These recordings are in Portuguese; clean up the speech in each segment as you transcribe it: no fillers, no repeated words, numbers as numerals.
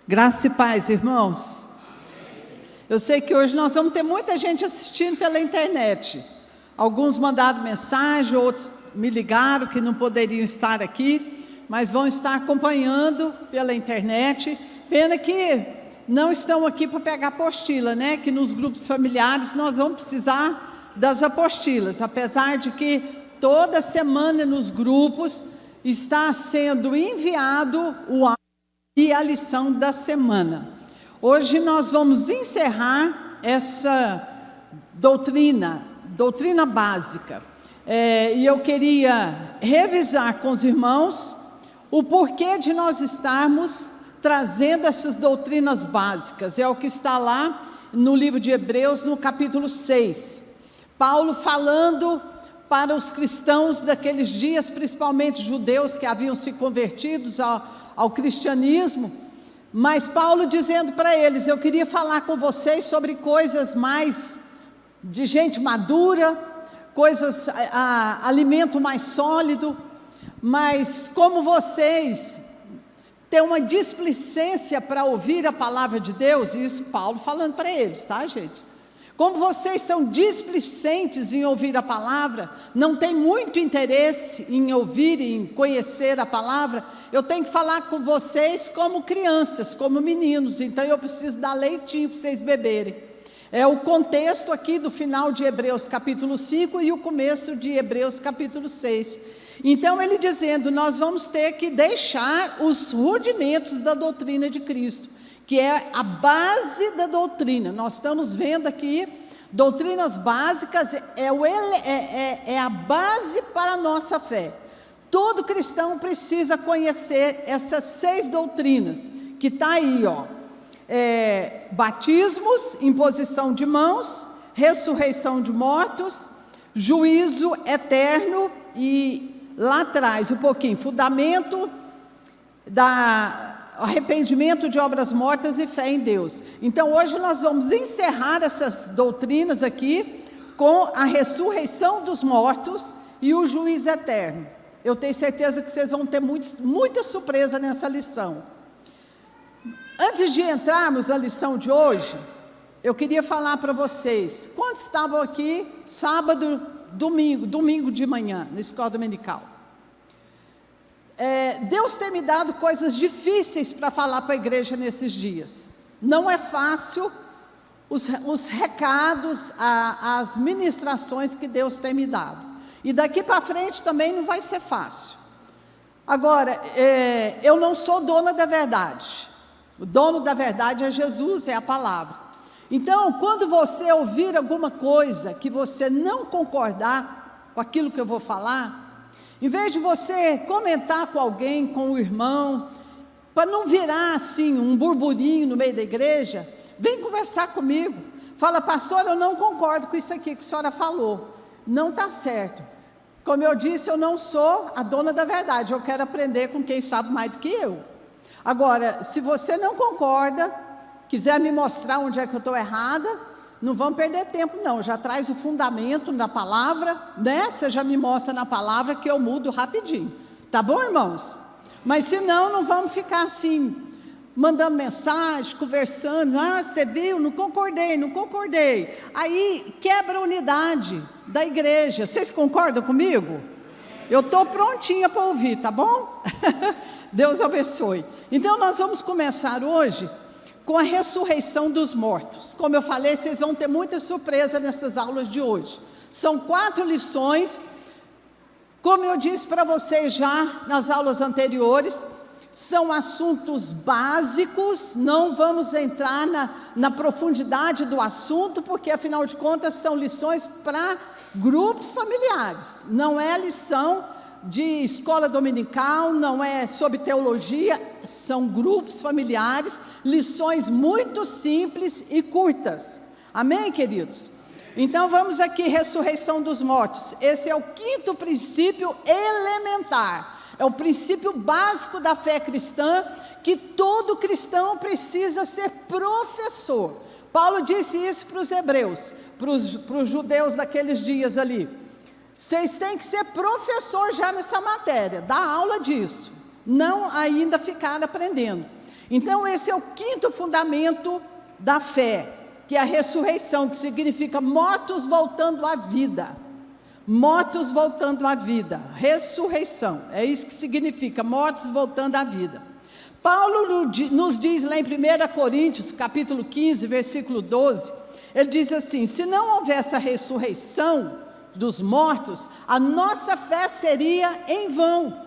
Graça e paz, irmãos. Eu sei que hoje nós vamos ter muita gente assistindo pela internet. Alguns mandaram mensagem, outros me ligaram que não poderiam estar aqui, mas vão estar acompanhando pela internet. Pena que não estão aqui para pegar apostila, né? Que nos grupos familiares nós vamos precisar das apostilas, apesar de que toda semana nos grupos está sendo enviado o áudio e a lição da semana. Hoje nós vamos encerrar essa doutrina básica. E eu queria revisar com os irmãos o porquê de nós estarmos trazendo essas doutrinas básicas. É o que está lá no livro de Hebreus, no capítulo 6. Paulo falando para os cristãos daqueles dias, principalmente judeus que haviam se convertido ao cristianismo, mas Paulo dizendo para eles: eu queria falar com vocês sobre coisas mais de gente madura, coisas, alimento mais sólido, mas como vocês têm uma displicência para ouvir a palavra de Deus, isso Paulo falando para eles, tá, gente? Como vocês são displicentes em ouvir a palavra, não tem muito interesse em ouvir e em conhecer a palavra, eu tenho que falar com vocês como crianças, como meninos, então eu preciso dar leitinho para vocês beberem. É o contexto aqui do final de Hebreus capítulo 5 e o começo de Hebreus capítulo 6. Então ele dizendo, nós vamos ter que deixar os rudimentos da doutrina de Cristo, que é a base da doutrina. Nós estamos vendo aqui, doutrinas básicas é a base para a nossa fé. Todo cristão precisa conhecer essas 6 doutrinas, que está aí, ó. Batismos, imposição de mãos, ressurreição de mortos, juízo eterno e lá atrás, um pouquinho, fundamento arrependimento de obras mortas e fé em Deus. Então hoje nós vamos encerrar essas doutrinas aqui com a ressurreição dos mortos e o juízo eterno. Eu tenho certeza que vocês vão ter muita surpresa nessa lição. Antes de entrarmos na lição de hoje, eu queria falar para vocês, quantos estavam aqui sábado, domingo de manhã, na escola dominical? Deus tem me dado coisas difíceis para falar para a igreja nesses dias. Não é fácil os recados, as ministrações que Deus tem me dado. E daqui para frente também não vai ser fácil. Agora, eu não sou dona da verdade. O dono da verdade é Jesus, é a palavra. Então, quando você ouvir alguma coisa que você não concordar com aquilo que eu vou falar, em vez de você comentar com alguém, com o irmão, para não virar assim um burburinho no meio da igreja, vem conversar comigo. Fala, pastor, eu não concordo com isso aqui que a senhora falou. Não está certo. Como eu disse, eu não sou a dona da verdade. Eu quero aprender com quem sabe mais do que eu. Agora, se você não concorda, quiser me mostrar onde é que eu estou errada, não vamos perder tempo não, já traz o fundamento da palavra, né? Você já me mostra na palavra que eu mudo rapidinho, tá bom, irmãos? Mas se não, não vamos ficar assim, mandando mensagem, conversando, você viu, não concordei, aí quebra a unidade da igreja. Vocês concordam comigo? Eu estou prontinha para ouvir, tá bom? Deus abençoe. Então nós vamos começar hoje com a ressurreição dos mortos. Como eu falei, vocês vão ter muita surpresa nessas aulas de hoje. São 4 lições, como eu disse para vocês já nas aulas anteriores, são assuntos básicos, não vamos entrar na profundidade do assunto, porque afinal de contas são lições para grupos familiares, não é lição de escola dominical, não é sobre teologia, são grupos familiares, lições muito simples e curtas. Amém, queridos? Então vamos aqui, ressurreição dos mortos. Esse é o 5º princípio elementar, é o princípio básico da fé cristã, que todo cristão precisa ser professor. Paulo disse isso para os hebreus, para os judeus daqueles dias ali. Vocês têm que ser professor já nessa matéria, dar aula disso, não ainda ficar aprendendo. Então esse é o quinto fundamento da fé, que é a ressurreição, que significa mortos voltando à vida. Mortos voltando à vida, ressurreição, é isso que significa, mortos voltando à vida. Paulo nos diz lá em 1 Coríntios, capítulo 15, versículo 12, ele diz assim: se não houvesse a ressurreição dos mortos, a nossa fé seria em vão.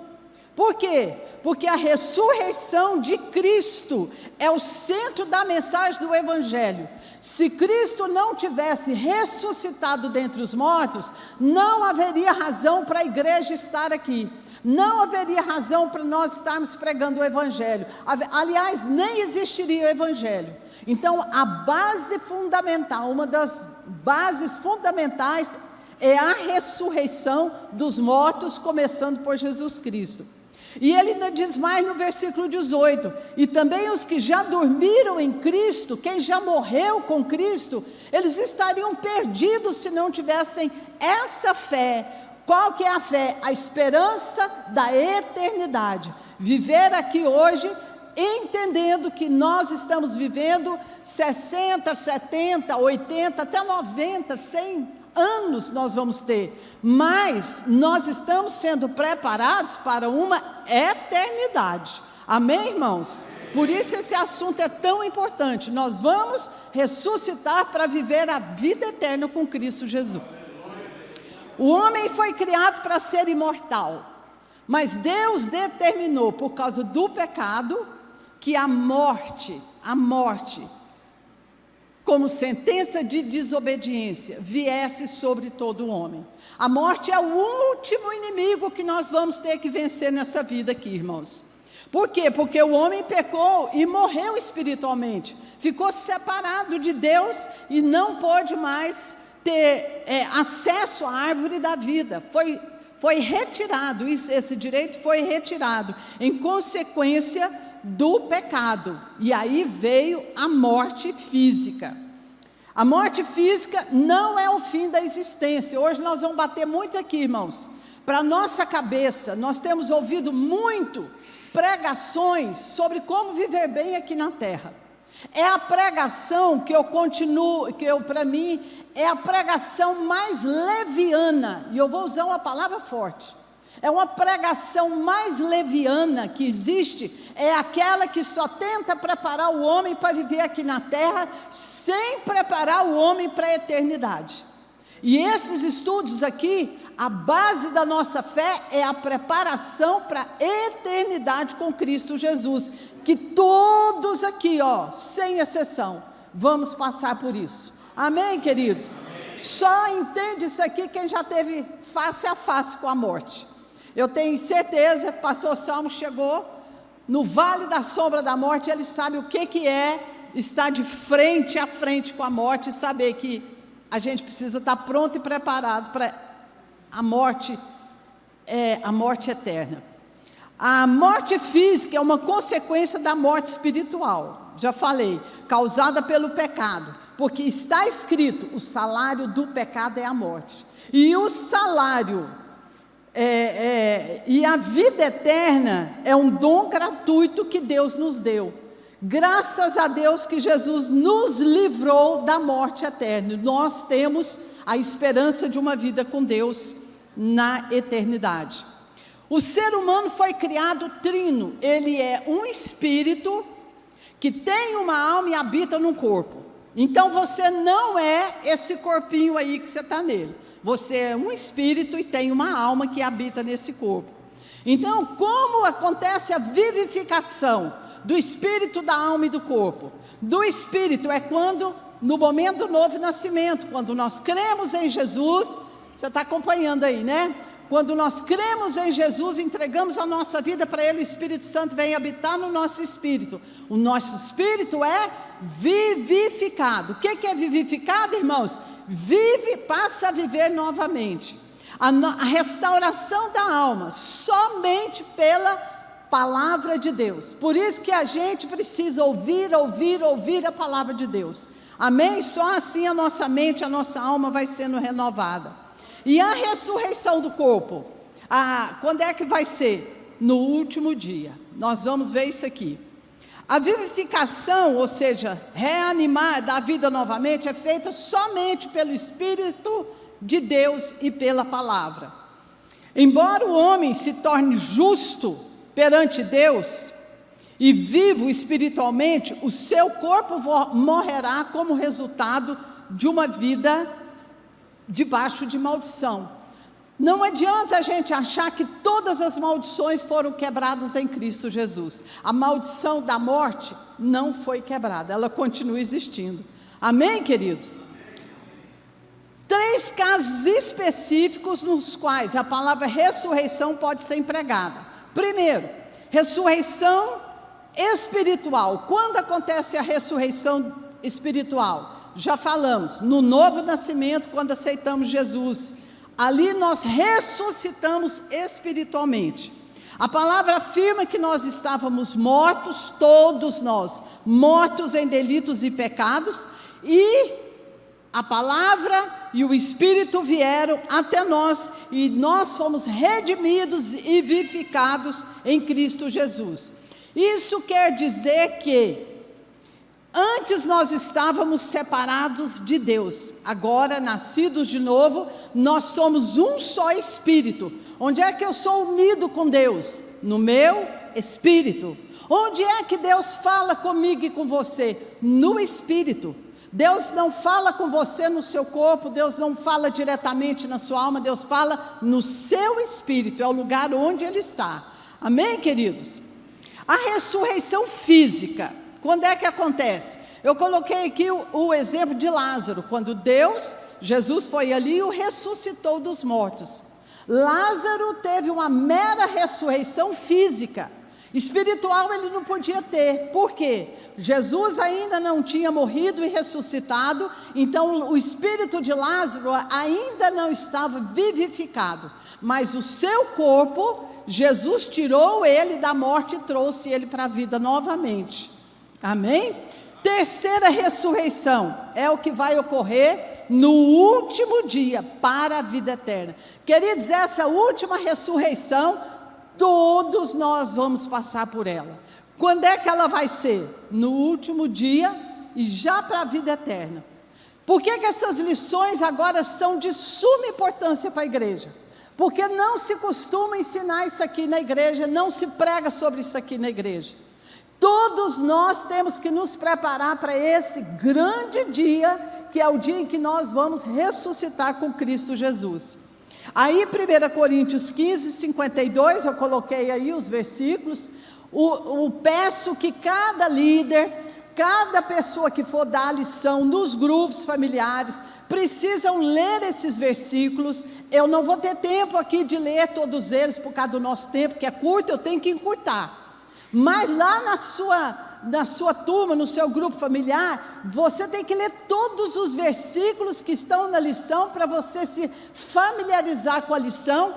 Por quê? Porque a ressurreição de Cristo é o centro da mensagem do Evangelho. Se Cristo não tivesse ressuscitado dentre os mortos, não haveria razão para a igreja estar aqui. Não haveria razão para nós estarmos pregando o Evangelho. Aliás, nem existiria o Evangelho. Então, a base fundamental, uma das bases fundamentais é a ressurreição dos mortos, começando por Jesus Cristo. E ele ainda diz mais no versículo 18: e também os que já dormiram em Cristo, quem já morreu com Cristo, eles estariam perdidos se não tivessem essa fé. Qual que é a fé? A esperança da eternidade. Viver aqui hoje, entendendo que nós estamos vivendo 60, 70, 80, até 90, 100 anos nós vamos ter, mas nós estamos sendo preparados para uma eternidade. Amém, irmãos? Por isso esse assunto é tão importante. Nós vamos ressuscitar para viver a vida eterna com Cristo Jesus. O homem foi criado para ser imortal, mas Deus determinou, por causa do pecado, que a morte, como sentença de desobediência, viesse sobre todo o homem. A morte é o último inimigo que nós vamos ter que vencer nessa vida aqui, irmãos. Por quê? Porque o homem pecou e morreu espiritualmente, ficou separado de Deus e não pôde mais ter acesso à árvore da vida. Foi retirado, esse direito foi retirado em consequência do pecado, e aí veio a morte física. A morte física não é o fim da existência. Hoje nós vamos bater muito aqui, irmãos, para a nossa cabeça. Nós temos ouvido muito pregações sobre como viver bem aqui na terra. É a pregação para mim, é a pregação mais leviana, e eu vou usar uma palavra forte. É uma pregação mais leviana que existe, é aquela que só tenta preparar o homem para viver aqui na terra, sem preparar o homem para a eternidade. E esses estudos aqui, a base da nossa fé é a preparação para a eternidade com Cristo Jesus, que todos aqui, sem exceção, vamos passar por isso. Amém, queridos? Só entende isso aqui quem já teve face a face com a morte. Eu tenho certeza que o pastor Salmo chegou no vale da sombra da morte, ele sabe o que é estar de frente a frente com a morte, e saber que a gente precisa estar pronto e preparado para a morte eterna. A morte física é uma consequência da morte espiritual, já falei, causada pelo pecado, porque está escrito: o salário do pecado é a morte, e o salário e a vida eterna é um dom gratuito que Deus nos deu. Graças a Deus que Jesus nos livrou da morte eterna. Nós temos a esperança de uma vida com Deus na eternidade. O ser humano foi criado trino. Ele é um espírito que tem uma alma e habita num corpo. Então você não é esse corpinho aí que você está nele. Você é um espírito e tem uma alma que habita nesse corpo. Então, como acontece a vivificação do espírito, da alma e do corpo? Do espírito é quando, no momento do novo nascimento, quando nós cremos em Jesus, você está acompanhando aí, né? Quando nós cremos em Jesus, entregamos a nossa vida para Ele, o Espírito Santo vem habitar no nosso espírito. O nosso espírito é vivificado. O que é vivificado, irmãos? Passa a viver novamente. A restauração da alma, somente pela palavra de Deus. Por isso que a gente precisa ouvir a palavra de Deus. Amém? Só assim a nossa mente, a nossa alma vai sendo renovada. E a ressurreição do corpo, quando é que vai ser? No último dia. Nós vamos ver isso aqui. A vivificação, ou seja, reanimar, dar vida novamente, é feita somente pelo Espírito de Deus e pela palavra. Embora o homem se torne justo perante Deus e vivo espiritualmente, o seu corpo morrerá como resultado de uma vida debaixo de maldição. Não adianta a gente achar que todas as maldições foram quebradas em Cristo Jesus. A maldição da morte não foi quebrada, ela continua existindo. Amém, queridos? 3 casos específicos nos quais a palavra ressurreição pode ser empregada. Primeiro, ressurreição espiritual. Quando acontece a ressurreição espiritual? Já falamos, no novo nascimento, quando aceitamos Jesus. Ali nós ressuscitamos espiritualmente. A palavra afirma que nós estávamos mortos, todos nós, mortos em delitos e pecados, e a palavra e o Espírito vieram até nós, e nós fomos redimidos e vivificados em Cristo Jesus. Isso quer dizer que antes nós estávamos separados de Deus, agora nascidos de novo, nós somos um só Espírito. Onde é que eu sou unido com Deus? No meu Espírito. Onde é que Deus fala comigo e com você? No Espírito. Deus não fala com você no seu corpo, Deus não fala diretamente na sua alma, Deus fala no seu Espírito, é o lugar onde Ele está. Amém, queridos? A ressurreição física, quando é que acontece? Eu coloquei aqui o exemplo de Lázaro, quando Jesus foi ali e o ressuscitou dos mortos. Lázaro teve uma mera ressurreição física, espiritual ele não podia ter. Por quê? Jesus ainda não tinha morrido e ressuscitado, então o espírito de Lázaro ainda não estava vivificado, mas o seu corpo, Jesus tirou ele da morte e trouxe ele para a vida novamente. Amém? Terceira ressurreição é o que vai ocorrer no último dia para a vida eterna. Queridos, essa última ressurreição, todos nós vamos passar por ela. Quando é que ela vai ser? No último dia e já para a vida eterna. Por que essas lições agora são de suma importância para a igreja? Porque não se costuma ensinar isso aqui na igreja, não se prega sobre isso aqui na igreja. Todos nós temos que nos preparar para esse grande dia, que é o dia em que nós vamos ressuscitar com Cristo Jesus. Aí 1 Coríntios 15, 52, eu coloquei aí os versículos. Peço que cada líder, cada pessoa que for dar a lição nos grupos familiares, precisam ler esses versículos. Eu não vou ter tempo aqui de ler todos eles, por causa do nosso tempo, que é curto, eu tenho que encurtar. Mas lá na sua turma, no seu grupo familiar, você tem que ler todos os versículos que estão na lição, para você se familiarizar com a lição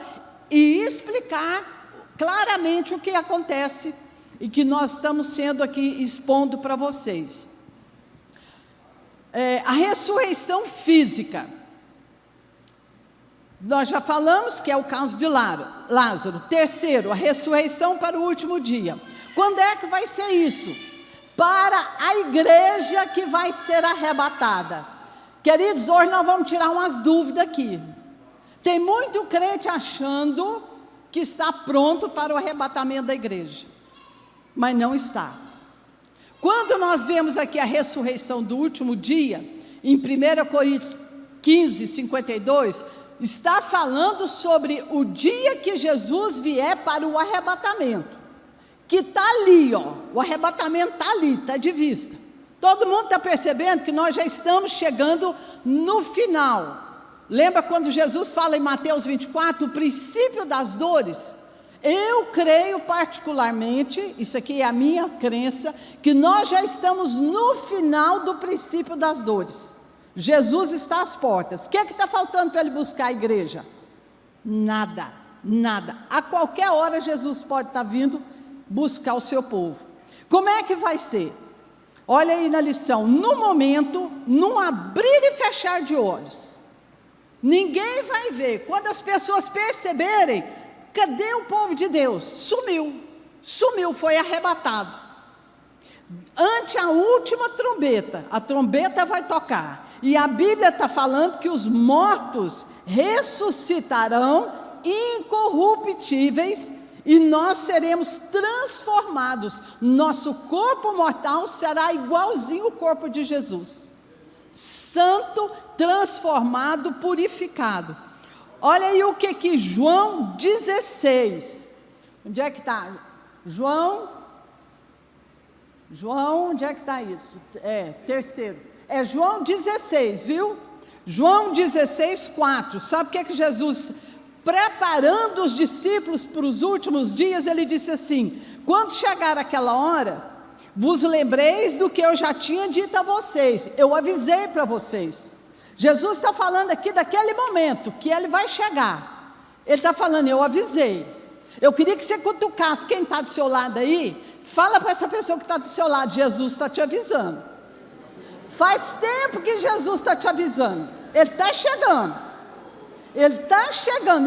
e explicar claramente o que acontece e que nós estamos sendo aqui expondo para vocês. A ressurreição física, nós já falamos que é o caso de Lázaro. Terceiro, a ressurreição para o último dia. Quando é que vai ser isso? Para a igreja que vai ser arrebatada. Queridos, hoje nós vamos tirar umas dúvidas aqui. Tem muito crente achando que está pronto para o arrebatamento da igreja, mas não está. Quando nós vemos aqui a ressurreição do último dia, em 1 Coríntios 15, 52, está falando sobre o dia que Jesus vier para o arrebatamento, que está ali, ó, o arrebatamento está ali, está de vista. Todo mundo está percebendo que nós já estamos chegando no final. Lembra quando Jesus fala em Mateus 24, o princípio das dores? Eu creio particularmente, isso aqui é a minha crença, que nós já estamos no final do princípio das dores. Jesus está às portas. O que está faltando para ele buscar a igreja? Nada, nada. A qualquer hora Jesus pode estar vindo buscar o seu povo. Como é que vai ser? Olha aí na lição, no momento, num abrir e fechar de olhos. Ninguém vai ver. Quando as pessoas perceberem, cadê o povo de Deus? Sumiu, foi arrebatado. ante a última trombeta, a trombeta vai tocar, e a Bíblia está falando que os mortos ressuscitarão incorruptíveis, e nós seremos transformados. Nosso corpo mortal será igualzinho o corpo de Jesus, santo, transformado, purificado. Olha aí o que João 16, onde é que está? João, onde é que está isso? Terceiro, João 16, viu? João 16, 4, sabe o que Jesus, preparando os discípulos para os últimos dias, ele disse assim: quando chegar aquela hora, vos lembreis do que eu já tinha dito a vocês, eu avisei para vocês. Jesus está falando aqui daquele momento, que ele vai chegar, ele está falando, eu avisei. Eu queria que você cutucasse quem está do seu lado aí, fala para essa pessoa que está do seu lado, Jesus está te avisando. Faz tempo que Jesus está te avisando, ele está chegando,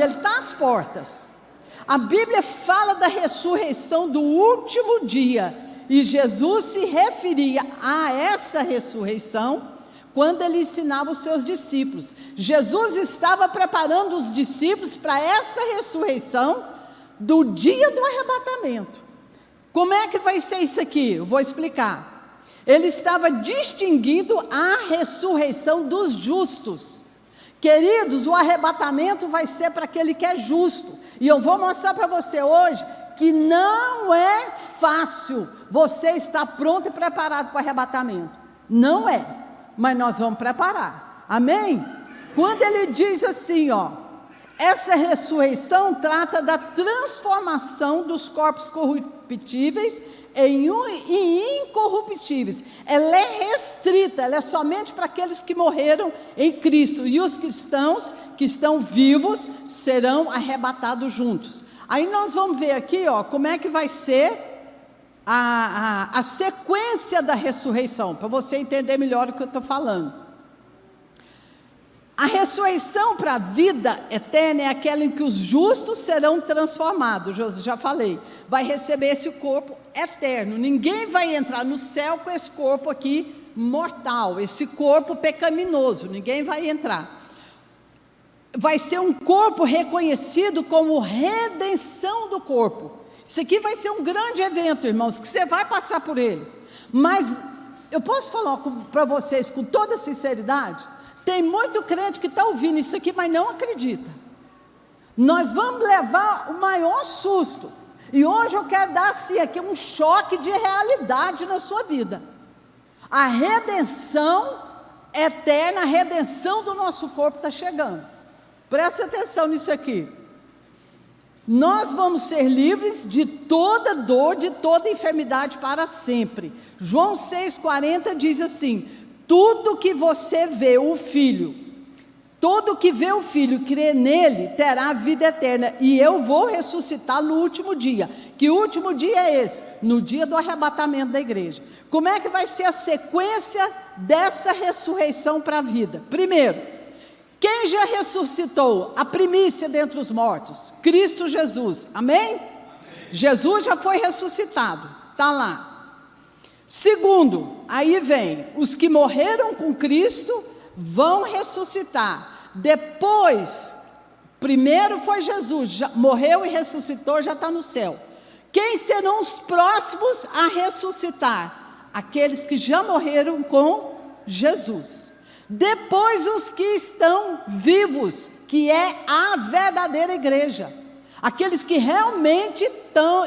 ele está às portas. A Bíblia fala da ressurreição do último dia, e Jesus se referia a essa ressurreição quando ele ensinava os seus discípulos. Jesus estava preparando os discípulos para essa ressurreição do dia do arrebatamento. Como é que vai ser isso aqui? Eu vou explicar. Ele estava distinguindo a ressurreição dos justos. Queridos, o arrebatamento vai ser para aquele que é justo, e eu vou mostrar para você hoje que não é fácil você estar pronto e preparado para o arrebatamento. Não é, mas nós vamos preparar, amém? Quando ele diz assim, essa ressurreição trata da transformação dos corpos corruptíveis em incorruptíveis. Ela é restrita, ela é somente para aqueles que morreram em Cristo, e os cristãos que estão vivos serão arrebatados juntos. Aí nós vamos ver aqui, como é que vai ser a sequência da ressurreição, para você entender melhor o que eu estou falando. A ressurreição para a vida eterna é aquela em que os justos serão transformados, já falei, vai receber esse corpo eterno. Ninguém vai entrar no céu com esse corpo aqui mortal, esse corpo pecaminoso, ninguém vai entrar. Vai ser um corpo reconhecido como redenção do corpo. Isso aqui vai ser um grande evento, irmãos, que você vai passar por ele. Mas eu posso falar para vocês com toda sinceridade, tem muito crente que está ouvindo isso aqui, mas não acredita. Nós vamos levar o maior susto, e hoje eu quero dar assim, aqui um choque de realidade na sua vida. A redenção eterna, a redenção do nosso corpo está chegando. Presta atenção nisso aqui. Nós vamos ser livres de toda dor, de toda enfermidade para sempre. João 6,40 diz assim: tudo que você vê o Filho, todo que vê o Filho e crê nele, terá a vida eterna, e eu vou ressuscitar no último dia. Que último dia é esse? No dia do arrebatamento da igreja. Como é que vai ser a sequência dessa ressurreição para a vida? Primeiro, quem já ressuscitou? A primícia dentre os mortos, Cristo Jesus, amém? Jesus já foi ressuscitado, está lá. Segundo, aí vem, os que morreram com Cristo vão ressuscitar. Depois, primeiro foi Jesus, já morreu e ressuscitou, já está no céu. Quem serão os próximos a ressuscitar? Aqueles que já morreram com Jesus. Depois os que estão vivos, que é a verdadeira igreja. Aqueles que realmente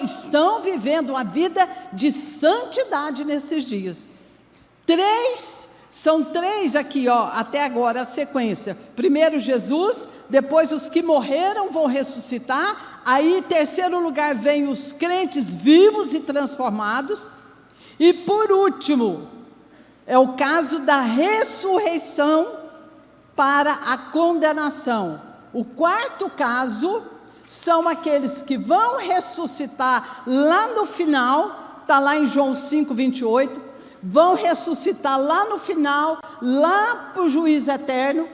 estão vivendo a vida de santidade nesses dias. São três aqui, até agora a sequência. Primeiro Jesus, depois os que morreram vão ressuscitar. Aí em terceiro lugar vem os crentes vivos e transformados. E por último, é o caso da ressurreição para a condenação. O quarto caso são aqueles que vão ressuscitar lá no final, está lá em João 5,28, vão ressuscitar lá no final, lá para o juízo eterno.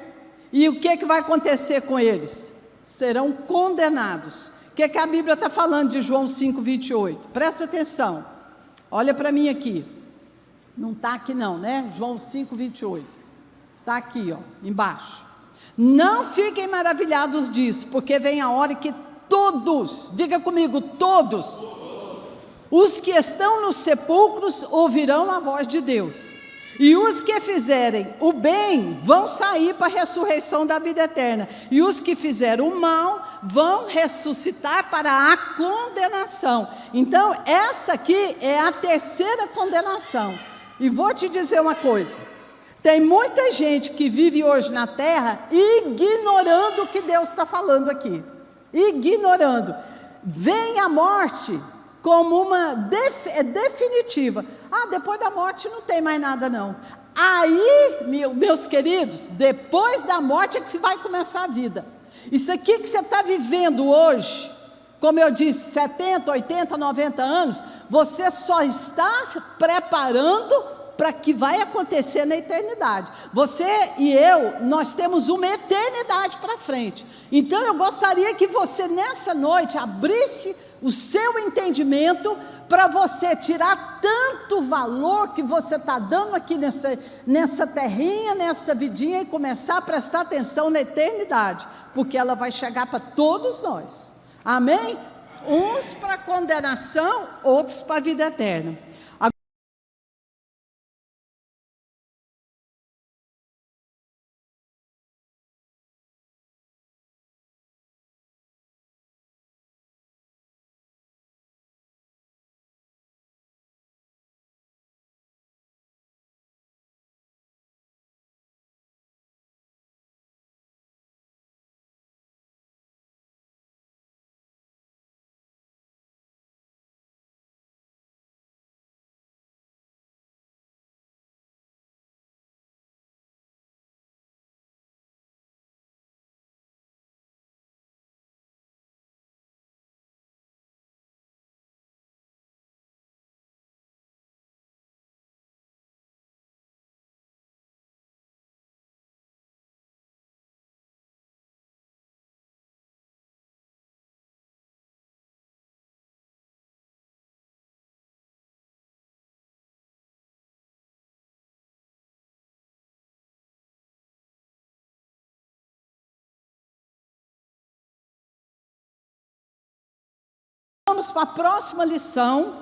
E o que vai acontecer com eles? Serão condenados. O que a Bíblia está falando de João 5,28? Presta atenção, olha para mim aqui. Não está aqui não, né? João 5, 28. Está aqui, ó, embaixo. Não fiquem maravilhados disso, porque vem a hora que todos, diga comigo, todos, os que estão nos sepulcros ouvirão a voz de Deus. E os que fizerem o bem vão sair para a ressurreição da vida eterna. E os que fizeram o mal vão ressuscitar para a condenação. Então, essa aqui é a terceira condenação. E vou te dizer uma coisa. Tem muita gente que vive hoje na terra ignorando o que Deus está falando aqui. Ignorando. Vem a morte como uma definitiva. Depois da morte não tem mais nada não. Aí, meus queridos, depois da morte é que se vai começar a vida. Isso aqui que você está vivendo hoje, como eu disse, 70, 80, 90 anos, você só está se preparando para que vai acontecer na eternidade. Você e eu, nós temos uma eternidade para frente. Então eu gostaria que você nessa noite abrisse o seu entendimento para você tirar tanto valor que você está dando aqui nessa terrinha, nessa vidinha, e começar a prestar atenção na eternidade, porque ela vai chegar para todos nós, amém? Uns para condenação, outros para a vida eterna. Vamos para a próxima lição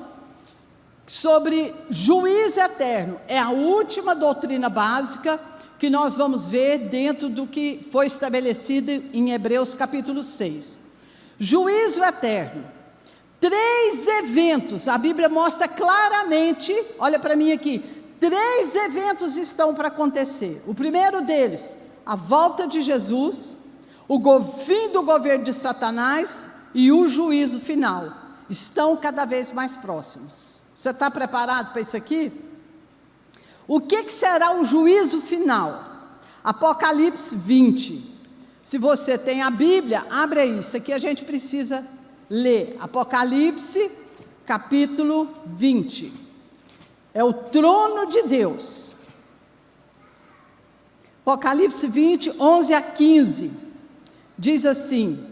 sobre juízo eterno. É a última doutrina básica que nós vamos ver dentro do que foi estabelecido em Hebreus capítulo 6. Juízo eterno. 3 eventos, a Bíblia mostra claramente, olha para mim aqui, 3 eventos estão para acontecer. O primeiro deles, a volta de Jesus, o fim do governo de Satanás e o juízo final. Estão cada vez mais próximos. Você está preparado para isso aqui? O que será o juízo final? Apocalipse 20. Se você tem a Bíblia, abre aí. Isso aqui a gente precisa ler. Apocalipse, capítulo 20. É o trono de Deus. Apocalipse 20, 11 a 15. Diz assim,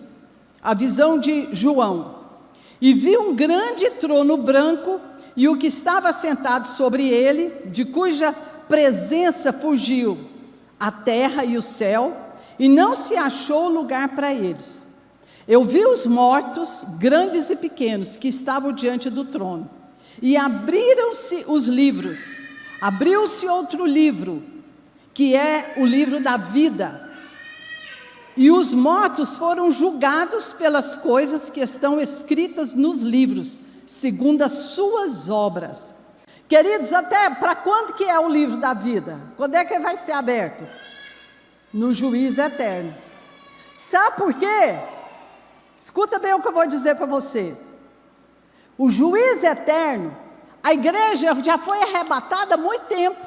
a visão de João. E vi um grande trono branco, e o que estava sentado sobre ele, de cuja presença fugiu a terra e o céu, e não se achou lugar para eles. Eu vi os mortos, grandes e pequenos, que estavam diante do trono, e abriram-se os livros. Abriu-se outro livro, que é o livro da vida. E os mortos foram julgados pelas coisas que estão escritas nos livros, segundo as suas obras. Queridos, até para quando que é o livro da vida? Quando é que vai ser aberto? No juízo eterno. Sabe por quê? Escuta bem o que eu vou dizer para você. O juízo eterno, a igreja já foi arrebatada há muito tempo.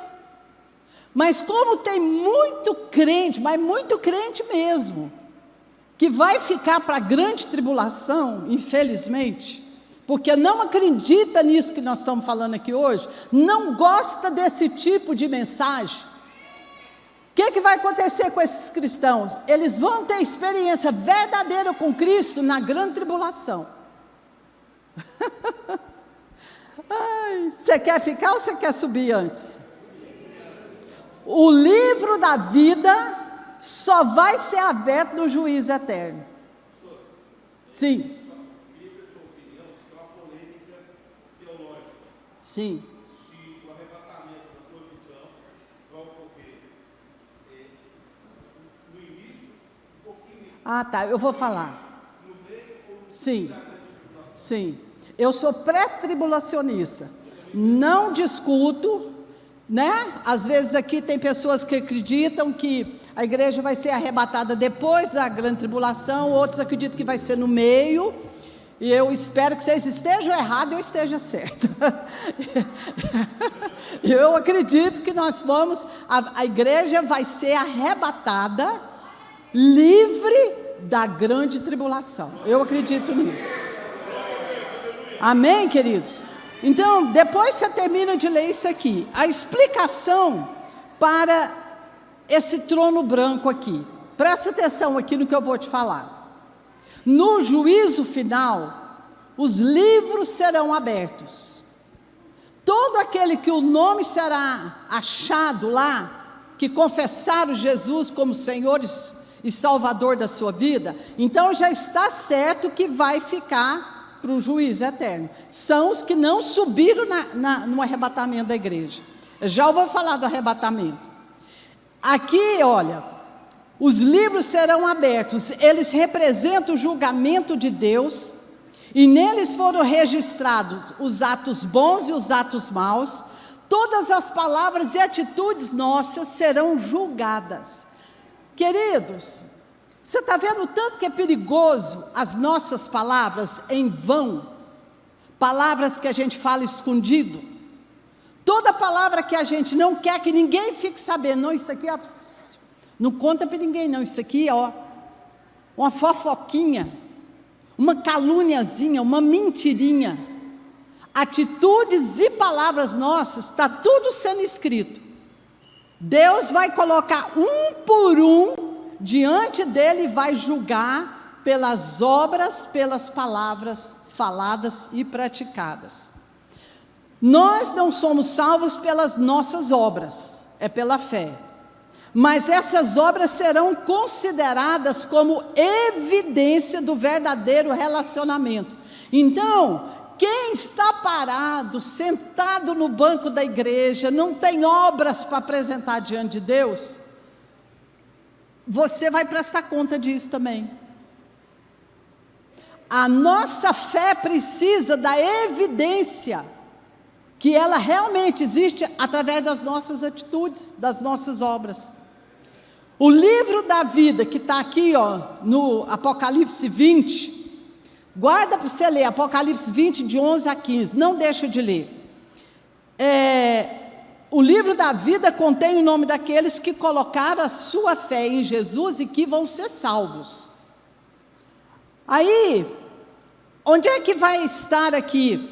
Mas como tem muito crente, mas muito crente mesmo, que vai ficar para a grande tribulação, infelizmente, porque não acredita nisso que nós estamos falando aqui hoje, não gosta desse tipo de mensagem, o que vai acontecer com esses cristãos? Eles vão ter experiência verdadeira com Cristo na grande tribulação. Ai, Você quer ficar ou você quer subir antes? O livro da vida só vai ser aberto no juízo eterno. Sim. Sim. Se o arrebatamento, na tua visão, vai ocorrer no início, um pouquinho. Ah, tá, eu vou falar. Sim. Sim. Eu sou pré-tribulacionista. Não discuto, né? Às vezes aqui tem pessoas que acreditam que a igreja vai ser arrebatada depois da grande tribulação, outros acreditam que vai ser no meio. E eu espero que vocês estejam errados e eu esteja certa. Eu acredito que nós vamos, a igreja vai ser arrebatada, livre da grande tribulação. Eu acredito nisso. Amém, queridos? Então, depois você termina de ler isso aqui. A explicação para esse trono branco aqui. Presta atenção aqui no que eu vou te falar. No juízo final, os livros serão abertos. Todo aquele que o nome será achado lá, que confessaram Jesus como Senhor e Salvador da sua vida, então já está certo que vai ficar para o juízo eterno. São os que não subiram no arrebatamento da igreja. Já vou falar do arrebatamento. Aqui, olha, os livros serão abertos, eles representam o julgamento de Deus, e neles foram registrados os atos bons e os atos maus. Todas as palavras e atitudes nossas serão julgadas. Queridos, você está vendo o tanto que é perigoso as nossas palavras em vão? Palavras que a gente fala escondido. Toda palavra que a gente não quer que ninguém fique sabendo, não, isso aqui, ó, não conta para ninguém não, isso aqui, ó, uma fofoquinha, uma calúniazinha, uma mentirinha. Atitudes e palavras nossas, está tudo sendo escrito. Deus vai colocar um por um diante dele e vai julgar pelas obras, pelas palavras faladas e praticadas. Nós não somos salvos pelas nossas obras, é pela fé. Mas essas obras serão consideradas como evidência do verdadeiro relacionamento. Então, quem está parado, sentado no banco da igreja, não tem obras para apresentar diante de Deus, você vai prestar conta disso também. A nossa fé precisa da evidência que ela realmente existe através das nossas atitudes, das nossas obras. O livro da vida, que está aqui, ó, no Apocalipse 20, guarda para você ler, Apocalipse 20, de 11 a 15, não deixa de ler. O livro da vida contém o nome daqueles que colocaram a sua fé em Jesus e que vão ser salvos. Aí, onde é que vai estar aqui?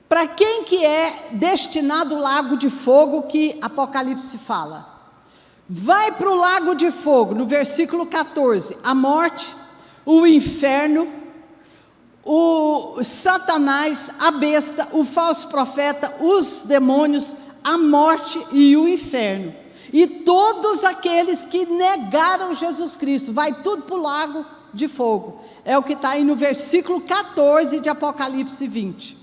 Para quem que é destinado o lago de fogo que Apocalipse fala? Vai para o lago de fogo, no versículo 14, a morte, o inferno, o Satanás, a besta, o falso profeta, os demônios, a morte e o inferno. E todos aqueles que negaram Jesus Cristo, vai tudo para o lago de fogo. É o que está aí no versículo 14 de Apocalipse 20.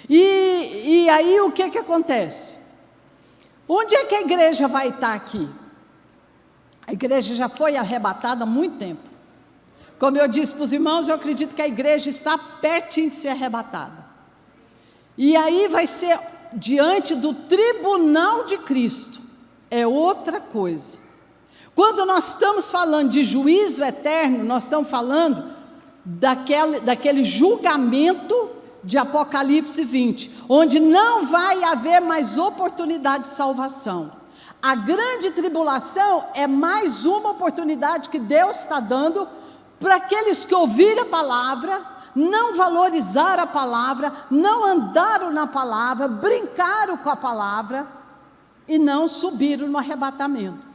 E aí o que acontece? Onde é que a igreja vai estar aqui? A igreja já foi arrebatada há muito tempo. Como eu disse para os irmãos, eu acredito que a igreja está pertinho de ser arrebatada. E aí vai ser diante do tribunal de Cristo. É outra coisa. Quando nós estamos falando de juízo eterno, nós estamos falando daquele julgamento de Apocalipse 20, onde não vai haver mais oportunidade de salvação. A grande tribulação é mais uma oportunidade que Deus está dando para aqueles que ouviram a palavra, não valorizaram a palavra, não andaram na palavra, brincaram com a palavra e não subiram no arrebatamento.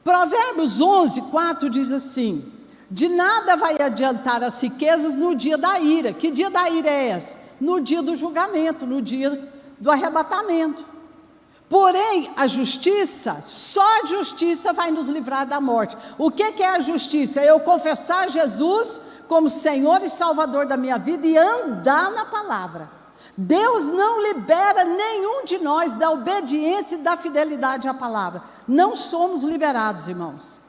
Provérbios 11, 4 diz assim: de nada vai adiantar as riquezas no dia da ira. Que dia da ira é esse? no dia do julgamento, no dia do arrebatamento. Porém, a justiça, só a justiça vai nos livrar da morte. O que é a justiça? É eu confessar Jesus como Senhor e Salvador da minha vida e andar na palavra. Deus não libera nenhum de nós da obediência e da fidelidade à palavra. Não somos liberados, irmãos.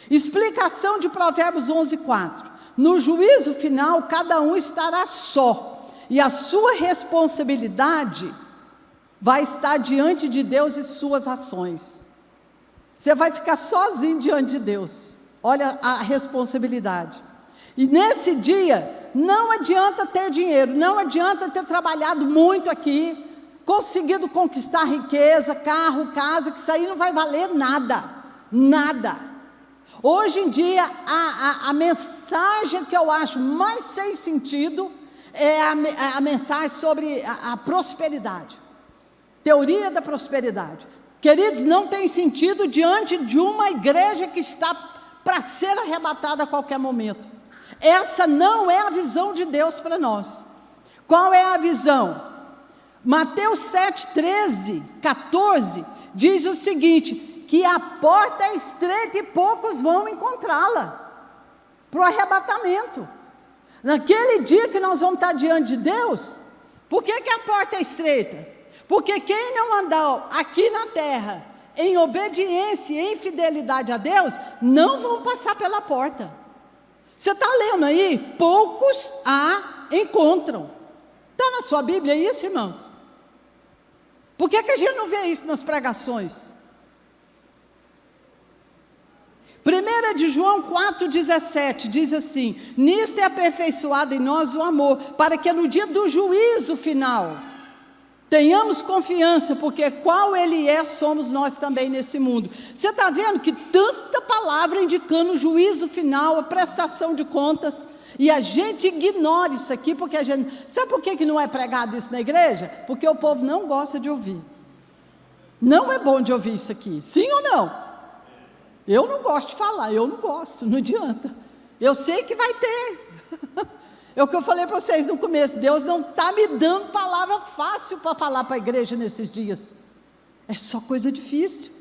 Explicação de Provérbios 11:4. No juízo final, cada um estará só, e a sua responsabilidade vai estar diante de Deus e suas ações. Você vai ficar sozinho diante de Deus. Olha a responsabilidade. E nesse dia, não adianta ter dinheiro, não adianta ter trabalhado muito aqui, conseguido conquistar riqueza, carro, casa, que isso aí não vai valer nada, nada. Hoje em dia, a mensagem que eu acho mais sem sentido é a mensagem sobre a prosperidade. Teoria da prosperidade. Queridos, não tem sentido diante de uma igreja que está para ser arrebatada a qualquer momento. Essa não é a visão de Deus para nós. Qual é a visão? Mateus 7:13, 14, diz o seguinte, que a porta é estreita e poucos vão encontrá-la para o arrebatamento. Naquele dia que nós vamos estar diante de Deus, por que a porta é estreita? Porque quem não andar aqui na terra em obediência e em fidelidade a Deus, não vão passar pela porta. Você está lendo aí? Poucos a encontram. Está na sua Bíblia isso, irmãos? Por que a gente não vê isso nas pregações? 1 de João 4,17 diz assim, nisso é aperfeiçoado em nós o amor, para que no dia do juízo final, tenhamos confiança, porque qual Ele é, somos nós também nesse mundo. Você está vendo que tanta palavra indicando o juízo final, a prestação de contas, e a gente ignora isso aqui, porque a gente... Sabe por que não é pregado isso na igreja? Porque o povo não gosta de ouvir. Não é bom de ouvir isso aqui, sim ou não? Eu não gosto de falar, eu não gosto, não adianta. Eu sei que vai ter. É o que eu falei para vocês no começo, Deus não está me dando palavra fácil para falar para a igreja nesses dias. É só coisa difícil.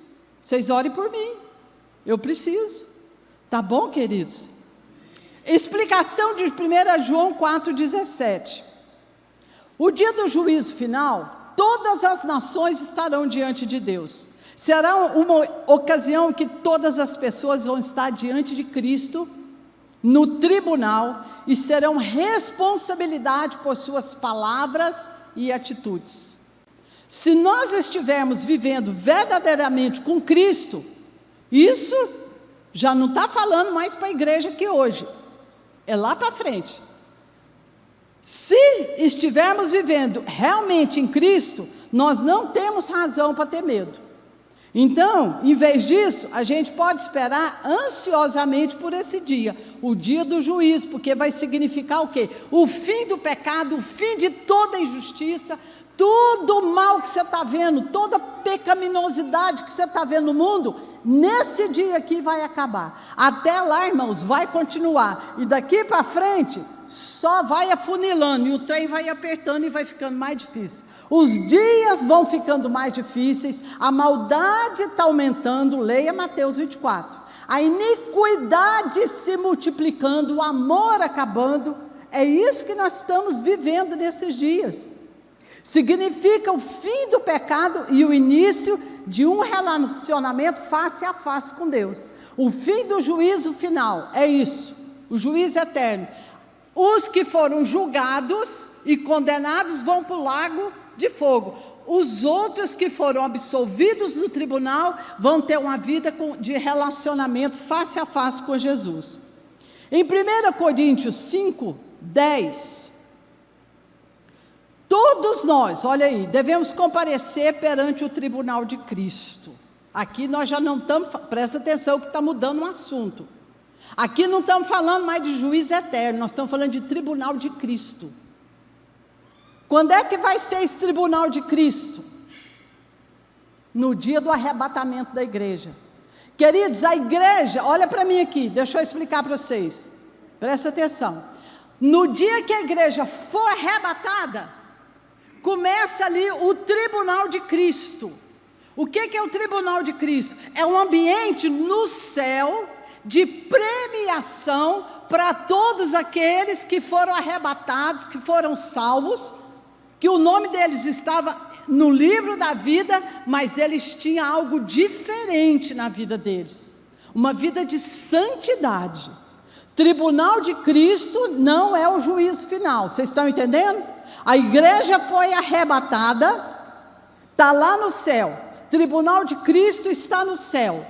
Vocês orem por mim, eu preciso. Tá bom, queridos? Explicação de 1 João 4,17. O dia do juízo final, todas as nações estarão diante de Deus. Será uma ocasião em que todas as pessoas vão estar diante de Cristo, no tribunal, e serão responsabilidade por suas palavras e atitudes. Se nós estivermos vivendo verdadeiramente com Cristo, isso já não está falando mais para a igreja aqui hoje, é lá para frente. Se estivermos vivendo realmente em Cristo, nós não temos razão para ter medo. Então, em vez disso, a gente pode esperar ansiosamente por esse dia, o dia do juízo, porque vai significar o quê? O fim do pecado, o fim de toda injustiça, todo o mal que você está vendo, toda pecaminosidade que você está vendo no mundo, nesse dia aqui vai acabar. Até lá, irmãos, vai continuar, e daqui para frente, só vai afunilando, e o trem vai apertando e vai ficando mais difícil. Os dias vão ficando mais difíceis, a maldade está aumentando, leia Mateus 24, a iniquidade se multiplicando, o amor acabando, é isso que nós estamos vivendo nesses dias. Significa o fim do pecado e o início de um relacionamento face a face com Deus. O fim do juízo final, é isso, o juízo eterno. Os que foram julgados e condenados vão para o lago de fogo. Os outros que foram absolvidos no tribunal vão ter uma vida de relacionamento face a face com Jesus. Em 1 Coríntios 5:10, todos nós, olha aí, devemos comparecer perante o tribunal de Cristo. Aqui nós já não estamos, presta atenção que está mudando o assunto. Aqui não estamos falando mais de juízo eterno, nós estamos falando de tribunal de Cristo. Quando é que vai ser esse tribunal de Cristo? No dia do arrebatamento da igreja. Queridos, a igreja, olha para mim aqui, deixa eu explicar para vocês, presta atenção. No dia que a igreja for arrebatada, começa ali o tribunal de Cristo. O que é o tribunal de Cristo? É um ambiente no céu de premiação para todos aqueles que foram arrebatados, que foram salvos, que o nome deles estava no livro da vida, mas eles tinham algo diferente na vida deles, uma vida de santidade. Tribunal de Cristo não é o juízo final, vocês estão entendendo? A igreja foi arrebatada, está lá no céu, tribunal de Cristo está no céu,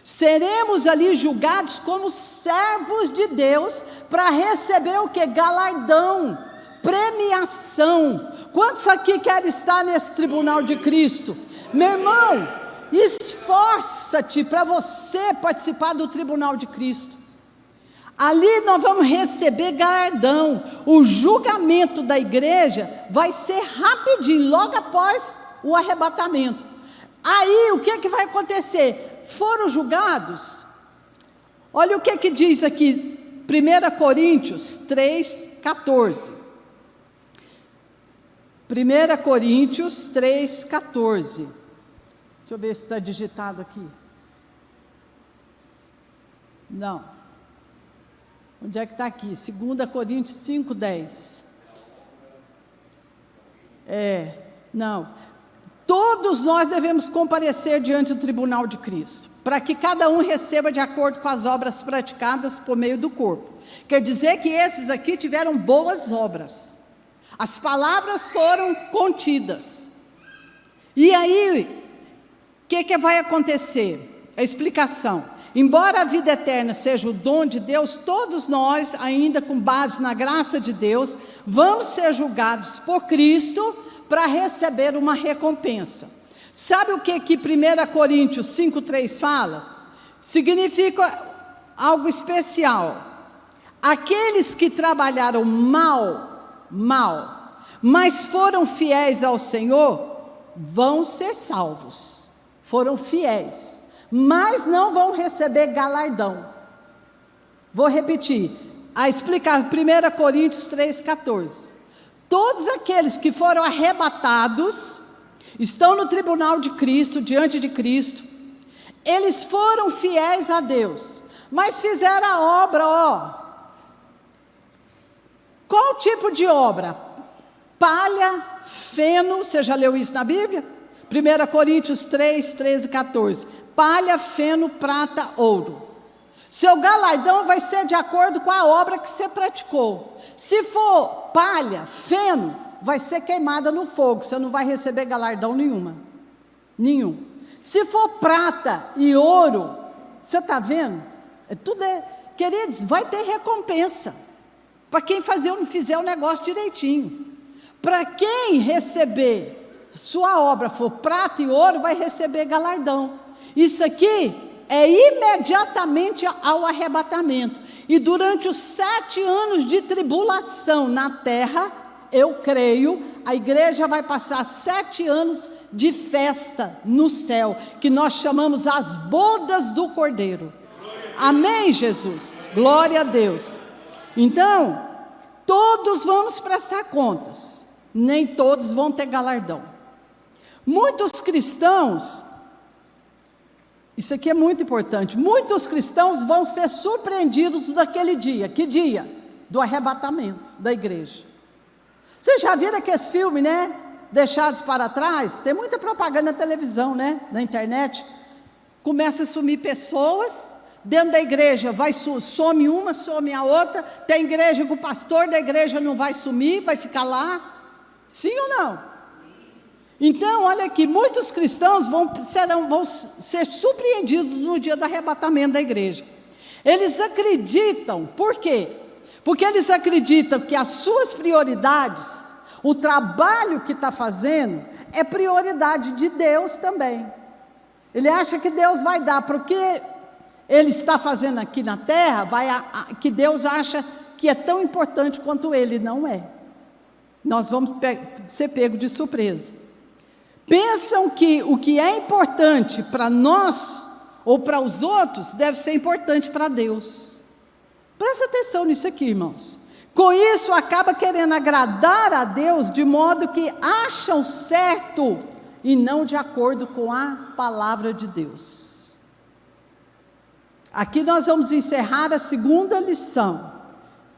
seremos ali julgados como servos de Deus, para receber o que? Galardão, premiação. Quantos aqui querem estar nesse tribunal de Cristo? Meu irmão, esforça-te para você participar do tribunal de Cristo. Ali nós vamos receber galardão. O julgamento da igreja vai ser rapidinho, logo após o arrebatamento. Aí o que vai acontecer? Foram julgados. Olha o que diz aqui, 1 Coríntios 3,14. 1 Coríntios 3,14. Deixa eu ver se está digitado aqui. Não. Onde é que está aqui? 2 Coríntios 5,10. Não. Todos nós devemos comparecer diante do tribunal de Cristo, para que cada um receba de acordo com as obras praticadas por meio do corpo. Quer dizer que esses aqui tiveram boas obras. As palavras foram contidas. E aí, o que vai acontecer? A explicação. Embora a vida eterna seja o dom de Deus, todos nós, ainda com base na graça de Deus, vamos ser julgados por Cristo para receber uma recompensa. Sabe o que 1 Coríntios 5,3 fala? Significa algo especial. Aqueles que trabalharam mal, mas foram fiéis ao Senhor, vão ser salvos. Foram fiéis, mas não vão receber galardão. Vou repetir, a explicar 1 Coríntios 3,14. Todos aqueles que foram arrebatados, estão no tribunal de Cristo, diante de Cristo, eles foram fiéis a Deus, mas fizeram a obra, qual tipo de obra? Palha, feno, você já leu isso na Bíblia? 1 Coríntios 3, 13 e 14. Palha, feno, prata, ouro. Seu galardão vai ser de acordo com a obra que você praticou. Se for palha, feno, vai ser queimada no fogo, você não vai receber galardão nenhum. Se for prata e ouro, você está vendo? Queridos, vai ter recompensa, para quem fizer o negócio direitinho. Para quem receber, sua obra for prata e ouro, vai receber galardão. Isso aqui é imediatamente ao arrebatamento. E durante os 7 anos de tribulação na terra, eu creio, a igreja vai passar 7 anos de festa no céu, que nós chamamos as bodas do Cordeiro. Amém, Jesus? Glória a Deus. Então, todos vamos prestar contas, nem todos vão ter galardão. Muitos cristãos, isso aqui é muito importante, muitos cristãos vão ser surpreendidos naquele dia. Que dia? Do arrebatamento da igreja. Vocês já viram aqueles filmes, né? Deixados para trás? Tem muita propaganda na televisão, né? Na internet. Começa a sumir pessoas dentro da igreja, some uma, some a outra. Tem igreja que o pastor da igreja não vai sumir, vai ficar lá. Sim ou não? Então, olha aqui, muitos cristãos vão ser surpreendidos no dia do arrebatamento da igreja. Eles acreditam, por quê? Porque eles acreditam que as suas prioridades, o trabalho que está fazendo, é prioridade de Deus também. Ele acha que Deus vai dar para o que ele está fazendo aqui na terra, que Deus acha que é tão importante quanto ele. Não é. Nós vamos ser pegos de surpresa. Pensam que o que é importante para nós ou para os outros deve ser importante para Deus. Presta atenção nisso aqui, irmãos. Com isso, acaba querendo agradar a Deus de modo que acham certo e não de acordo com a palavra de Deus. Aqui nós vamos encerrar a segunda lição.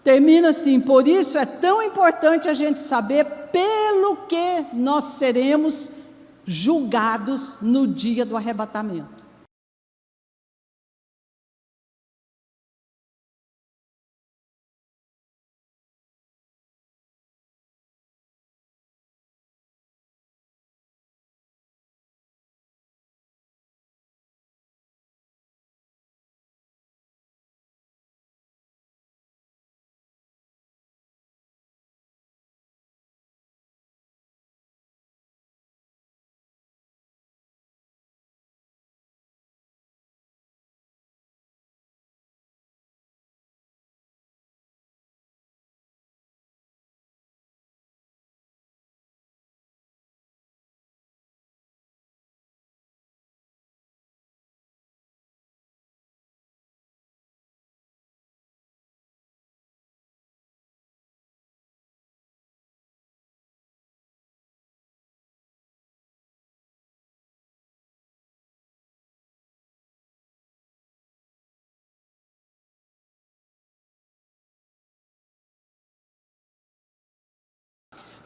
Termina assim: por isso é tão importante a gente saber pelo que nós seremos julgados no dia do arrebatamento.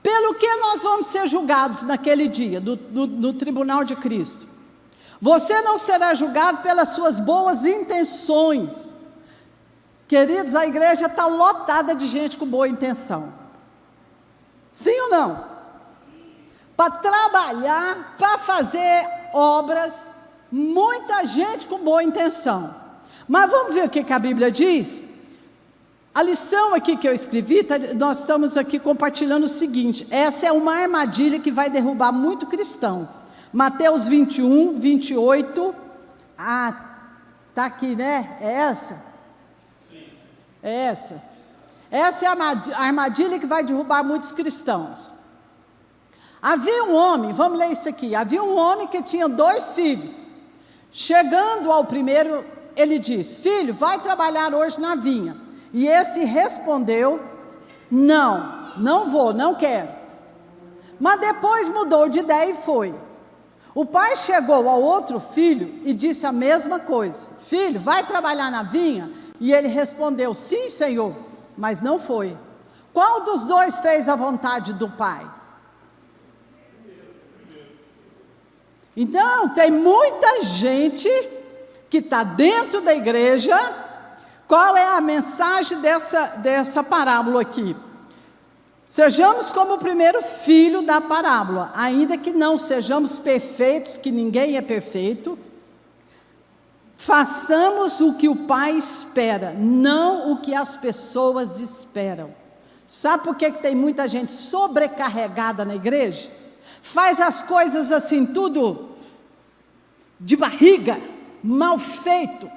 Pelo que nós vamos ser julgados naquele dia, no tribunal de Cristo? Você não será julgado pelas suas boas intenções. Queridos, a igreja está lotada de gente com boa intenção. Sim ou não? Para trabalhar, para fazer obras, muita gente com boa intenção. Mas vamos ver o que a Bíblia diz? A lição aqui que eu escrevi, nós estamos aqui compartilhando o seguinte: essa é uma armadilha que vai derrubar muito cristão. Mateus 21, 28, está aqui, né? É essa? Sim. É essa. Essa é a armadilha que vai derrubar muitos cristãos. Havia um homem, vamos ler isso aqui, havia um homem que tinha 2 filhos. Chegando ao primeiro, ele disse: filho, vai trabalhar hoje na vinha. E esse respondeu: não vou, não quero. Mas depois mudou de ideia e foi. O pai chegou ao outro filho e disse a mesma coisa: filho, vai trabalhar na vinha? E ele respondeu: sim, senhor, mas não foi. Qual dos 2 fez a vontade do pai? Então, tem muita gente que está dentro da igreja. Qual é a mensagem dessa parábola aqui? Sejamos como o primeiro filho da parábola, ainda que não sejamos perfeitos, que ninguém é perfeito, façamos o que o Pai espera, não o que as pessoas esperam. Sabe por que tem muita gente sobrecarregada na igreja? Faz as coisas assim, tudo de barriga, mal feito,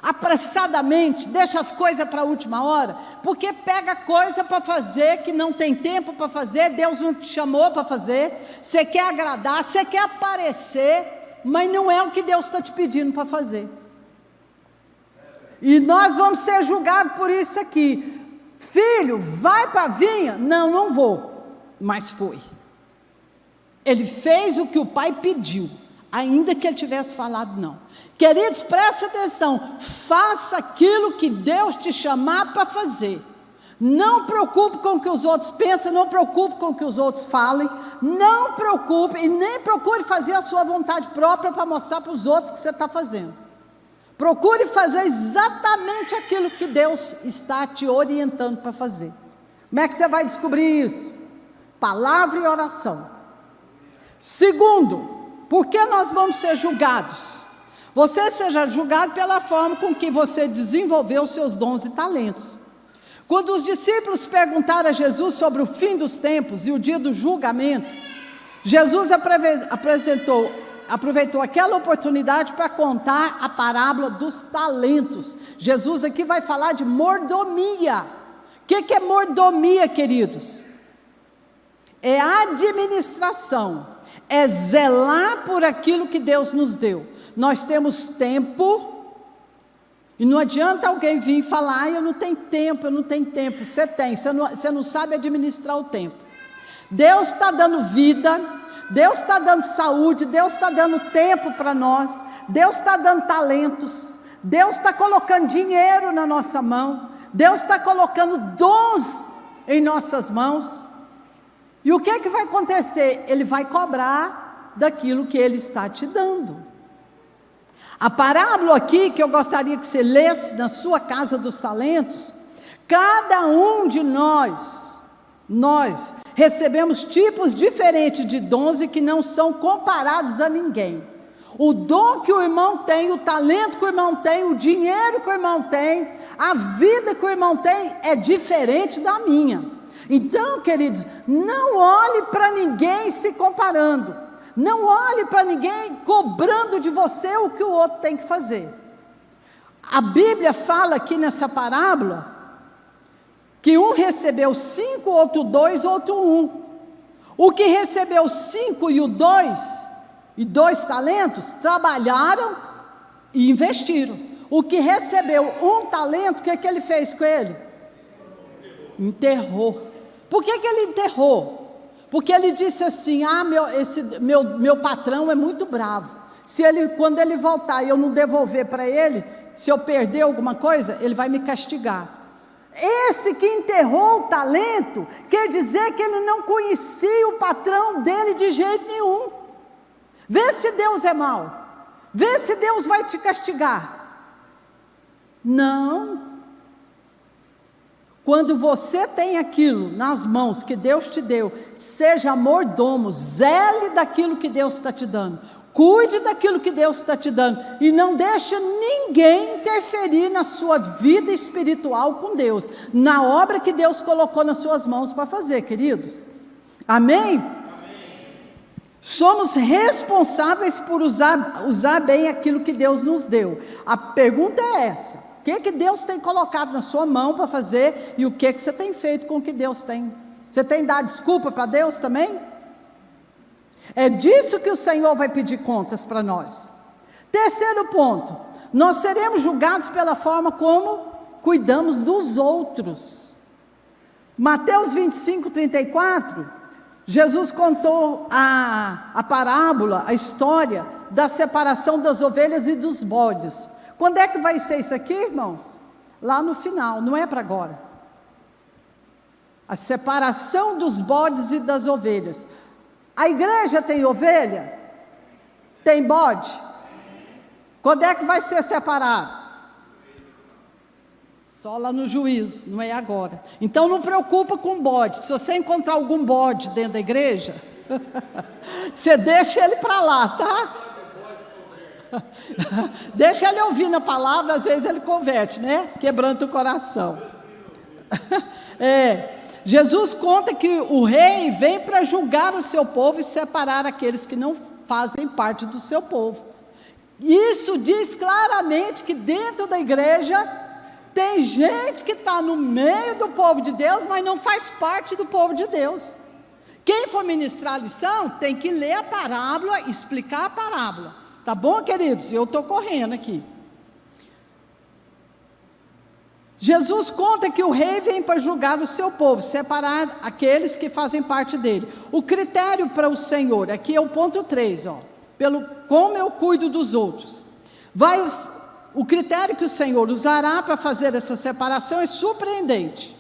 apressadamente, deixa as coisas para a última hora, porque pega coisa para fazer que não tem tempo para fazer, Deus não te chamou para fazer, você quer agradar, você quer aparecer, mas não é o que Deus está te pedindo para fazer. E nós vamos ser julgados por isso aqui. Filho, vai para a vinha? Não vou, mas foi. Ele fez o que o pai pediu, ainda que ele tivesse falado não. Queridos, preste atenção, faça aquilo que Deus te chamar para fazer. Não preocupe com o que os outros pensam, não preocupe com o que os outros falem, não preocupe e nem procure fazer a sua vontade própria para mostrar para os outros que você está fazendo. Procure fazer exatamente aquilo que Deus está te orientando para fazer. Como é que você vai descobrir isso? Palavra e oração. Segundo, por que nós vamos ser julgados? Você seja julgado pela forma com que você desenvolveu os seus dons e talentos. Quando os discípulos perguntaram a Jesus sobre o fim dos tempos e o dia do julgamento, Jesus aproveitou aquela oportunidade para contar a parábola dos talentos. Jesus aqui vai falar de mordomia. O que é mordomia, queridos? É administração, é zelar por aquilo que Deus nos deu. Nós temos tempo, E não adianta alguém vir falar, eu não tenho tempo, eu não tenho tempo. Você tem, você não sabe administrar o tempo. Deus está dando vida, Deus está dando saúde, Deus está dando tempo para nós, Deus está dando talentos, Deus está colocando dinheiro na nossa mão, Deus está colocando dons em nossas mãos. E o que é que vai acontecer? Ele vai cobrar daquilo que Ele está te dando. A parábola aqui, que eu gostaria que você lesse na sua casa dos talentos, cada um de nós recebemos tipos diferentes de dons e que não são comparados a ninguém. O dom que o irmão tem, o talento que o irmão tem, o dinheiro que o irmão tem, a vida que o irmão tem é diferente da minha. Então, queridos, não olhe para ninguém se comparando. Não olhe para ninguém cobrando de você o que o outro tem que fazer. A Bíblia fala aqui nessa parábola que um recebeu 5, outro 2, outro 1. O que recebeu 5 e 2 talentos, trabalharam e investiram. O que recebeu 1 talento, o que é que ele fez com ele? Enterrou. Por que ele enterrou? Porque ele disse assim, meu patrão é muito bravo, quando ele voltar e eu não devolver para ele, se eu perder alguma coisa, ele vai me castigar. Esse que enterrou o talento, quer dizer que ele não conhecia o patrão dele de jeito nenhum. Vê se Deus é mau, vê se Deus vai te castigar. Não. Quando você tem aquilo nas mãos que Deus te deu, seja mordomo, zele daquilo que Deus está te dando, cuide daquilo que Deus está te dando, e não deixe ninguém interferir na sua vida espiritual com Deus, na obra que Deus colocou nas suas mãos para fazer, queridos. Amém? Somos responsáveis por usar bem aquilo que Deus nos deu. A pergunta é essa: o que Deus tem colocado na sua mão para fazer, e o que você tem feito com o que Deus tem? Você tem dado desculpa para Deus também? É disso que o Senhor vai pedir contas para nós. Terceiro ponto, nós seremos julgados pela forma como cuidamos dos outros. Mateus 25, 34, Jesus contou a parábola, a história da separação das ovelhas e dos bodes. Quando é que vai ser isso aqui, irmãos? Lá no final, não é para agora. A separação dos bodes e das ovelhas. A igreja tem ovelha? Tem bode? Quando é que vai ser separado? Só lá no juízo, não é agora. Então não preocupa com bode. Se você encontrar algum bode dentro da igreja, você deixa ele para lá, tá? Deixa ele ouvir na palavra, às vezes ele converte, né? Quebrando o coração. Jesus conta que o rei vem para julgar o seu povo e separar aqueles que não fazem parte do seu povo. Isso diz claramente que dentro da igreja tem gente que está no meio do povo de Deus, mas não faz parte do povo de Deus. Quem for ministrar a lição tem que ler a parábola, explicar a parábola. Tá bom, queridos? Eu estou correndo aqui. Jesus conta que o rei vem para julgar o seu povo, separar aqueles que fazem parte dele. O critério para o Senhor, aqui é o ponto 3, como eu cuido dos outros. O critério que o Senhor usará para fazer essa separação é surpreendente.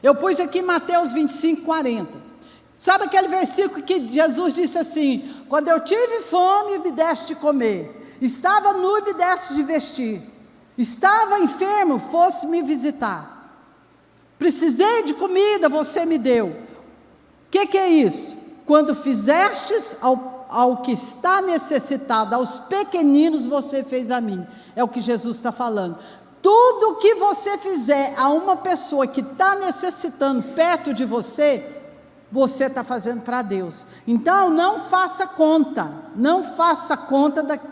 Eu pus aqui Mateus 25, 40. Sabe aquele versículo que Jesus disse assim: quando eu tive fome, me deste de comer, estava nu e me deste de vestir, estava enfermo, fosse me visitar, precisei de comida, você me deu. O que é isso? Quando fizestes ao que está necessitado, aos pequeninos, você fez a mim. É o que Jesus está falando. Tudo que você fizer a uma pessoa que está necessitando perto de você, você está fazendo para Deus. Então não faça conta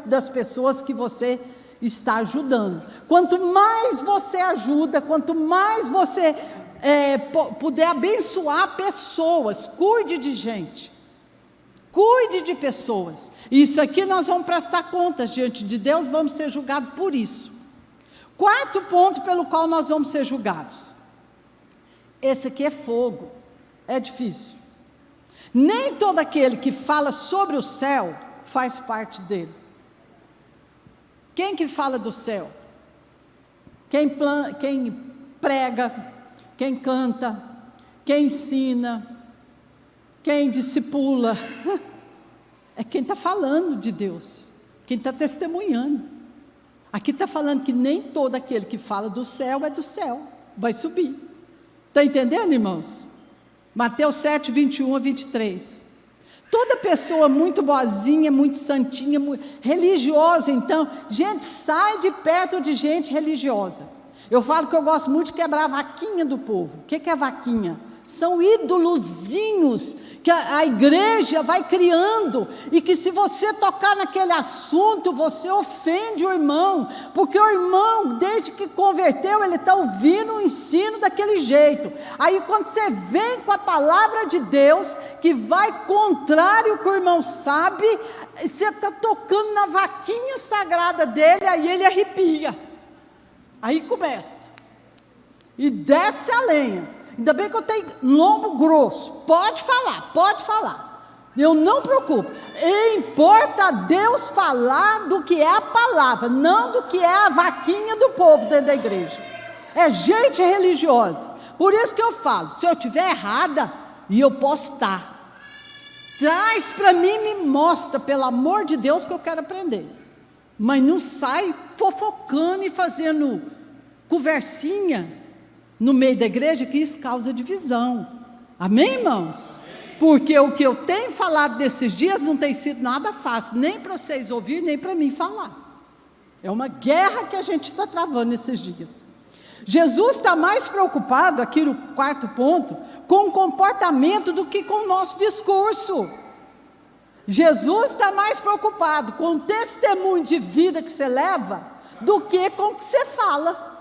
das pessoas que você está ajudando. Quanto mais você ajuda, quanto mais você puder abençoar pessoas, cuide de gente, cuide de pessoas. Isso aqui nós vamos prestar contas diante de Deus, vamos ser julgados por isso. Quarto ponto pelo qual nós vamos ser julgados. Esse aqui é fogo, é difícil. Nem todo aquele que fala sobre o céu faz parte dele. Quem que fala do céu? Quem prega, quem canta, quem ensina, quem discipula, é quem está falando de Deus, quem está testemunhando. Aqui está falando que nem todo aquele que fala do céu é do céu, vai subir. Está entendendo, irmãos? Mateus 7, 21 a 23. Toda pessoa muito boazinha, muito santinha, muito religiosa, então, gente, sai de perto de gente religiosa. Eu falo que eu gosto muito de quebrar a vaquinha do povo. O que é vaquinha? São ídolozinhos que a igreja vai criando, e que se você tocar naquele assunto, você ofende o irmão, porque o irmão, desde que converteu, ele está ouvindo o ensino daquele jeito. Aí quando você vem com a palavra de Deus, que vai contrário ao que o irmão sabe, você está tocando na vaquinha sagrada dele, aí ele arrepia, aí começa, e desce a lenha. Ainda bem que eu tenho lombo grosso, pode falar, eu não preocupo. Importa Deus falar do que é a palavra, não do que é a vaquinha do povo dentro da igreja. É gente religiosa. Por isso que eu falo, se eu estiver errada, e eu posso estar, traz para mim, me mostra, pelo amor de Deus, que eu quero aprender. Mas não sai fofocando e fazendo conversinha no meio da igreja, que isso causa divisão. Amém, irmãos? Porque o que eu tenho falado desses dias não tem sido nada fácil, nem para vocês ouvirem, nem para mim falar. É uma guerra que a gente está travando nesses dias. Jesus está mais preocupado, aqui no quarto ponto, com o comportamento do que com o nosso discurso. Jesus está mais preocupado com o testemunho de vida que você leva, do que com o que você fala.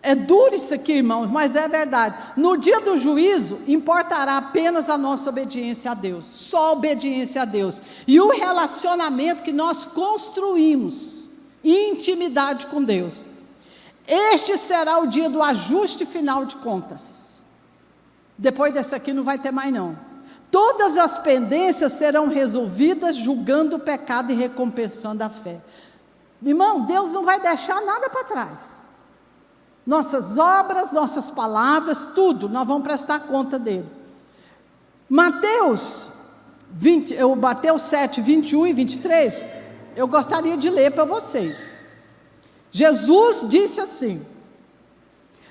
É duro isso aqui, irmãos, mas é verdade. No dia do juízo, importará apenas a nossa obediência a Deus, só a obediência a Deus, e o relacionamento que nós construímos, intimidade com Deus. Este será o dia do ajuste final de contas. Depois desse aqui não vai ter mais não. Todas as pendências serão resolvidas, julgando o pecado e recompensando a fé. Irmão, Deus não vai deixar nada para trás. Nossas obras, nossas palavras, tudo, nós vamos prestar conta dele. Mateus 7, 21 e 23, eu gostaria de ler para vocês. Jesus disse assim: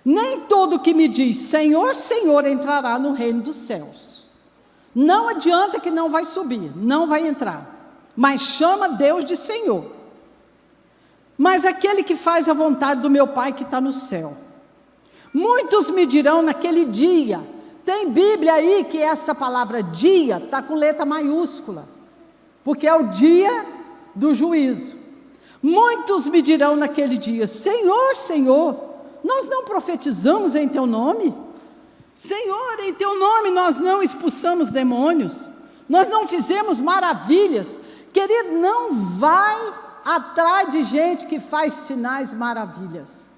nem todo que me diz Senhor, Senhor entrará no reino dos céus. Não adianta que não vai subir, não vai entrar, mas chama Deus de Senhor. Mas aquele que faz a vontade do meu Pai que está no céu. Muitos me dirão naquele dia, tem Bíblia aí que essa palavra dia está com letra maiúscula, porque é o dia do juízo. Muitos me dirão naquele dia, Senhor, Senhor, nós não profetizamos em teu nome? Senhor, em teu nome nós não expulsamos demônios, nós não fizemos maravilhas. Querido, não vai atrás de gente que faz sinais e maravilhas.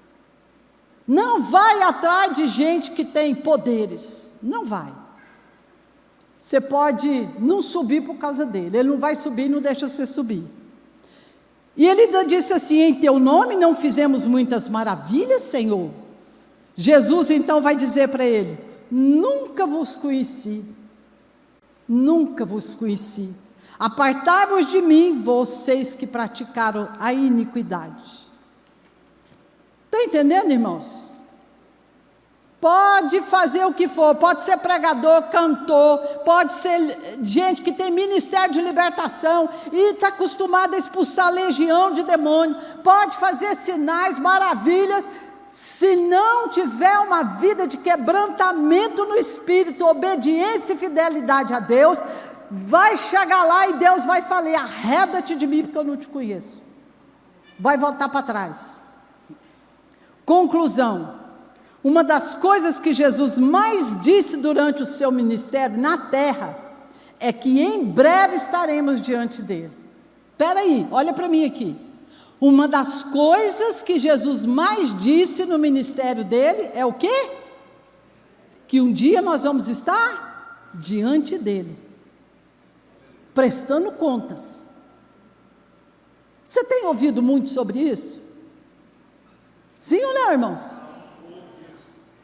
Não vai atrás de gente que tem poderes. Não vai. Você pode não subir por causa dele. Ele não vai subir e não deixa você subir. E ele disse assim: em teu nome não fizemos muitas maravilhas, Senhor? Jesus então vai dizer para ele: nunca vos conheci. Nunca vos conheci. Apartai-vos de mim, vocês que praticaram a iniquidade. Está entendendo, irmãos? Pode fazer o que for, pode ser pregador, cantor, pode ser gente que tem ministério de libertação e está acostumado a expulsar legião de demônio, pode fazer sinais, maravilhas, se não tiver uma vida de quebrantamento no espírito, obediência e fidelidade a Deus, vai chegar lá e Deus vai falar: arreda-te de mim porque eu não te conheço. Vai voltar para trás. Conclusão: uma das coisas que Jesus mais disse durante o seu ministério na terra é que em breve estaremos diante dele. Espera aí, olha para mim aqui. Uma das coisas que Jesus mais disse no ministério dele é o quê? Que um dia nós vamos estar diante dele, prestando contas. Você tem ouvido muito sobre isso? Sim ou não, irmãos?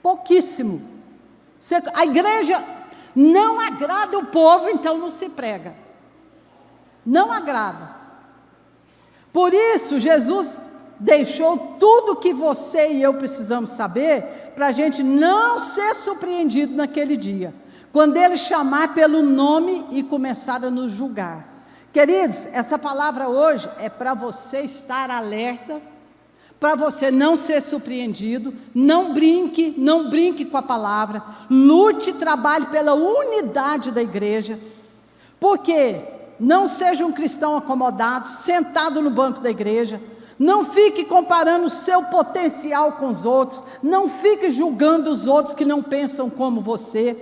Pouquíssimo. A igreja não agrada o povo, então não se prega. Não agrada. Por isso, Jesus deixou tudo que você e eu precisamos saber, para a gente não ser surpreendido naquele dia, quando Ele chamar pelo nome e começar a nos julgar. Queridos, essa palavra hoje é para você estar alerta, para você não ser surpreendido. Não brinque com a palavra, lute e trabalhe pela unidade da igreja, porque não seja um cristão acomodado, sentado no banco da igreja. Não fique comparando o seu potencial com os outros, não fique julgando os outros que não pensam como você.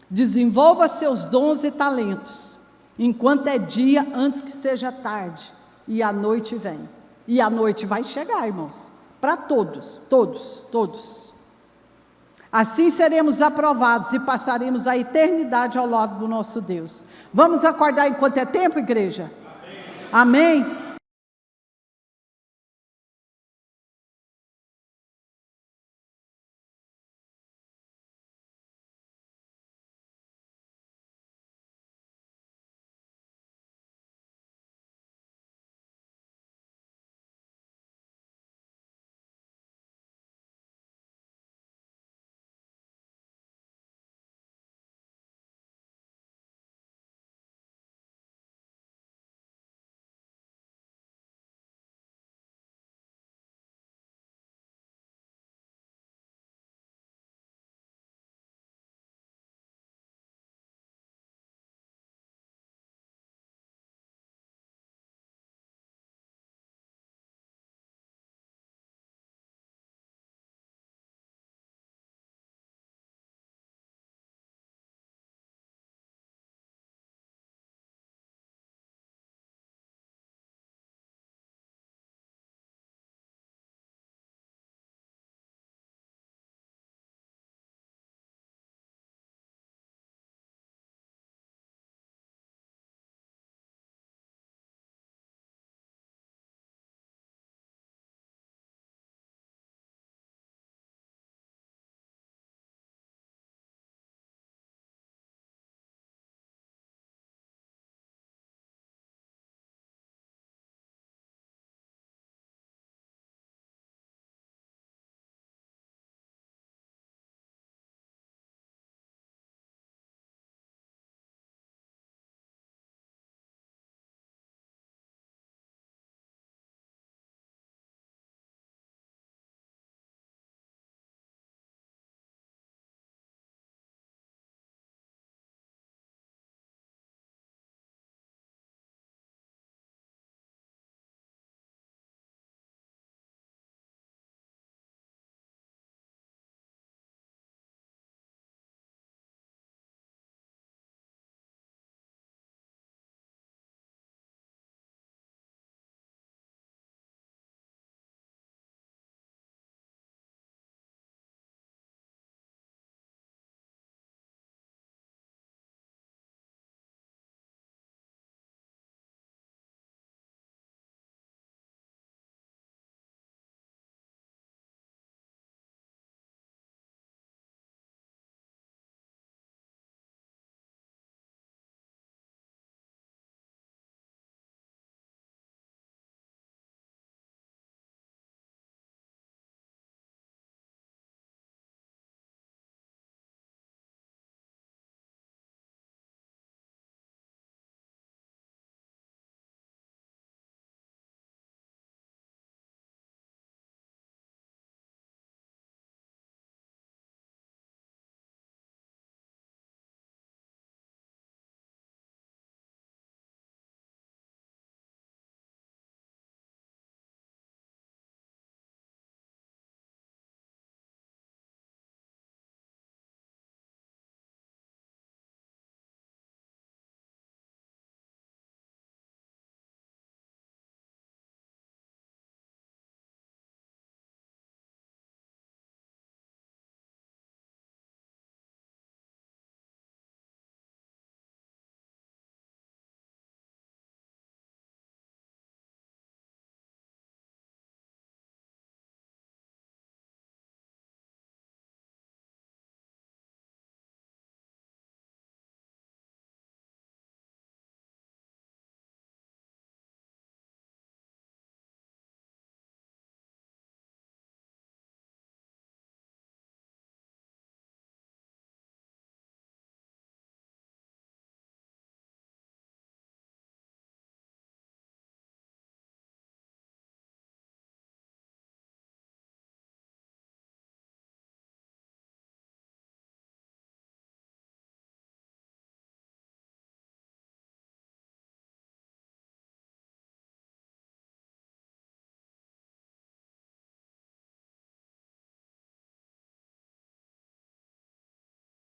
Desenvolva seus dons e talentos, enquanto é dia, antes que seja tarde, e a noite vem. E a noite vai chegar, irmãos, para todos, todos, todos. Assim seremos aprovados e passaremos a eternidade ao lado do nosso Deus. Vamos acordar enquanto é tempo, igreja? Amém? Amém?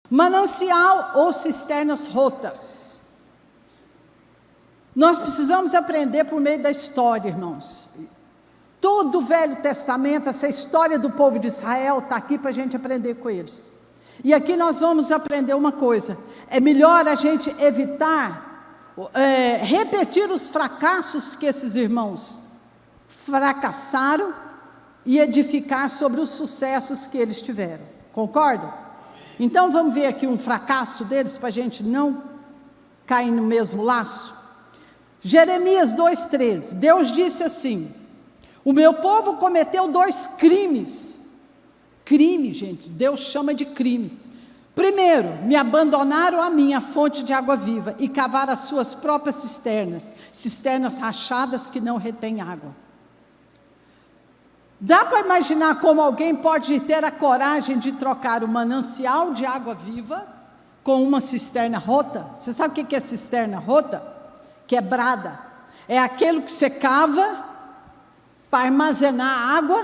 Manancial ou cisternas rotas. Nós precisamos aprender por meio da história, irmãos. Todo o Velho Testamento, essa história do povo de Israel, está aqui para a gente aprender com eles. E aqui nós vamos aprender uma coisa: é melhor a gente evitar, repetir os fracassos que esses irmãos fracassaram e edificar sobre os sucessos que eles tiveram. Concordam? Então vamos ver aqui um fracasso deles para a gente não cair no mesmo laço. Jeremias 2,13, Deus disse assim: o meu povo cometeu 2 crimes. Crime, gente, Deus chama de crime. Primeiro, me abandonaram a minha fonte de água viva e cavaram as suas próprias cisternas rachadas que não retêm água. Dá para imaginar como alguém pode ter a coragem de trocar o manancial de água viva com uma cisterna rota? Você sabe o que é cisterna rota? Quebrada. É aquilo que você cava para armazenar água,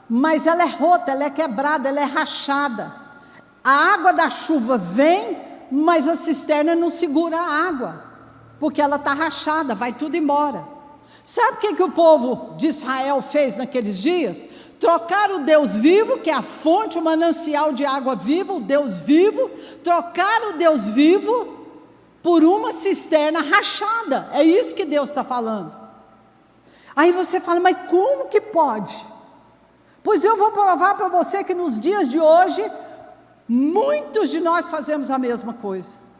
mas ela é rota, ela é quebrada, ela é rachada. A água da chuva vem, mas a cisterna não segura a água, porque ela está rachada, vai tudo embora. Sabe o que o povo de Israel fez naqueles dias? Trocaram o Deus vivo, que é a fonte, o manancial de água viva, o Deus vivo, trocaram o Deus vivo por uma cisterna rachada. É isso que Deus está falando. Aí você fala, mas como que pode? Pois eu vou provar para você que nos dias de hoje, muitos de nós fazemos a mesma coisa.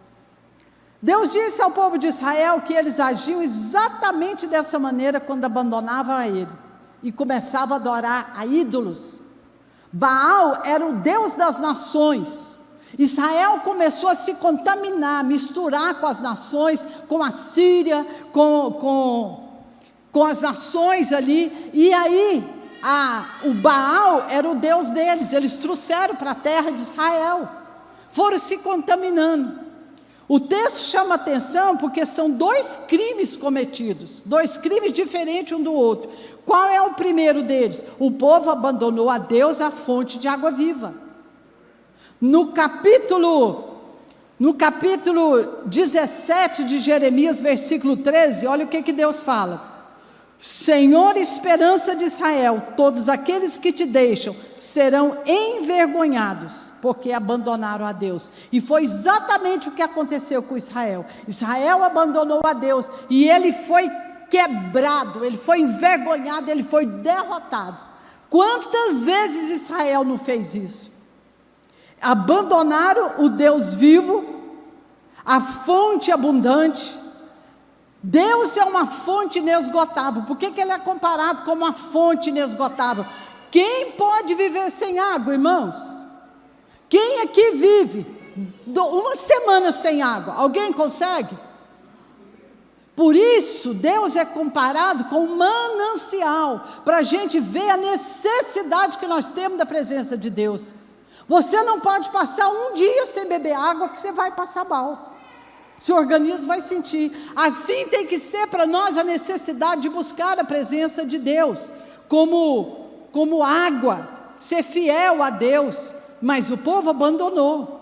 Deus disse ao povo de Israel que eles agiam exatamente dessa maneira quando abandonavam a Ele e começavam a adorar a ídolos. Baal era o Deus das nações. Israel começou a se contaminar, misturar com as nações, com a Síria, com as nações ali, e aí o Baal era o Deus deles, eles trouxeram para a terra de Israel, foram se contaminando. O texto chama atenção porque são 2 crimes cometidos, 2 crimes diferentes um do outro. Qual é o primeiro deles? O povo abandonou a Deus, a fonte de água viva. No capítulo 17 de Jeremias, versículo 13, olha o que Deus fala: Senhor, esperança de Israel, todos aqueles que te deixam serão envergonhados, porque abandonaram a Deus. E foi exatamente o que aconteceu com Israel. Israel abandonou a Deus, e ele foi quebrado, ele foi envergonhado, ele foi derrotado. Quantas vezes Israel não fez isso? Abandonaram o Deus vivo, a fonte abundante. Deus é uma fonte inesgotável. Por que Ele é comparado com uma fonte inesgotável? Quem pode viver sem água, irmãos? Quem aqui vive uma semana sem água? Alguém consegue? Por isso, Deus é comparado com um manancial, para a gente ver a necessidade que nós temos da presença de Deus. Você não pode passar um dia sem beber água, que você vai passar mal. Seu organismo vai sentir. Assim tem que ser para nós a necessidade de buscar a presença de Deus, como água, ser fiel a Deus, mas o povo abandonou.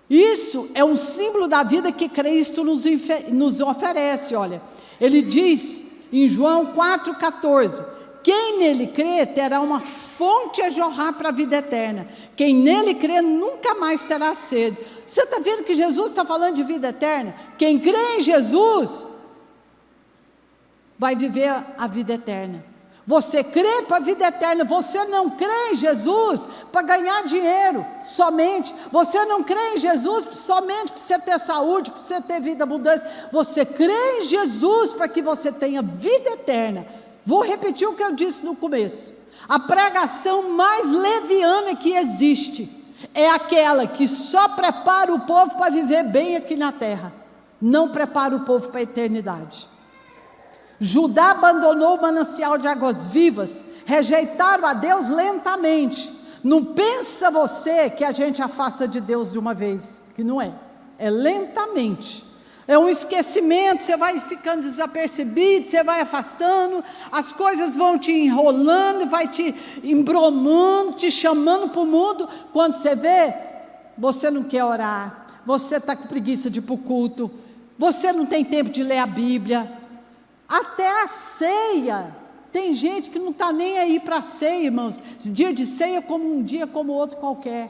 Isso é um símbolo da vida que Cristo nos oferece. Olha, ele diz em João 4,14, quem nele crê terá uma fonte a jorrar para a vida eterna, quem nele crê nunca mais terá sede. Você está vendo que Jesus está falando de vida eterna? Quem crê em Jesus vai viver a vida eterna. Você crê para a vida eterna, você não crê em Jesus para ganhar dinheiro somente, você não crê em Jesus somente para você ter saúde, para você ter vida abundante, você crê em Jesus para que você tenha vida eterna. Vou repetir o que eu disse no começo: a pregação mais leviana que existe é aquela que só prepara o povo para viver bem aqui na terra, não prepara o povo para a eternidade. Judá abandonou o manancial de águas vivas, rejeitaram a Deus lentamente. Não pensa você que a gente afasta de Deus de uma vez, que não é, é lentamente. É um esquecimento, você vai ficando desapercebido, você vai afastando, as coisas vão te enrolando, vai te embromando, te chamando para o mundo. Quando você vê, você não quer orar, você está com preguiça de ir para o culto, você não tem tempo de ler a Bíblia, até a ceia, tem gente que não está nem aí para a ceia, irmãos, dia de ceia é como um dia como outro qualquer.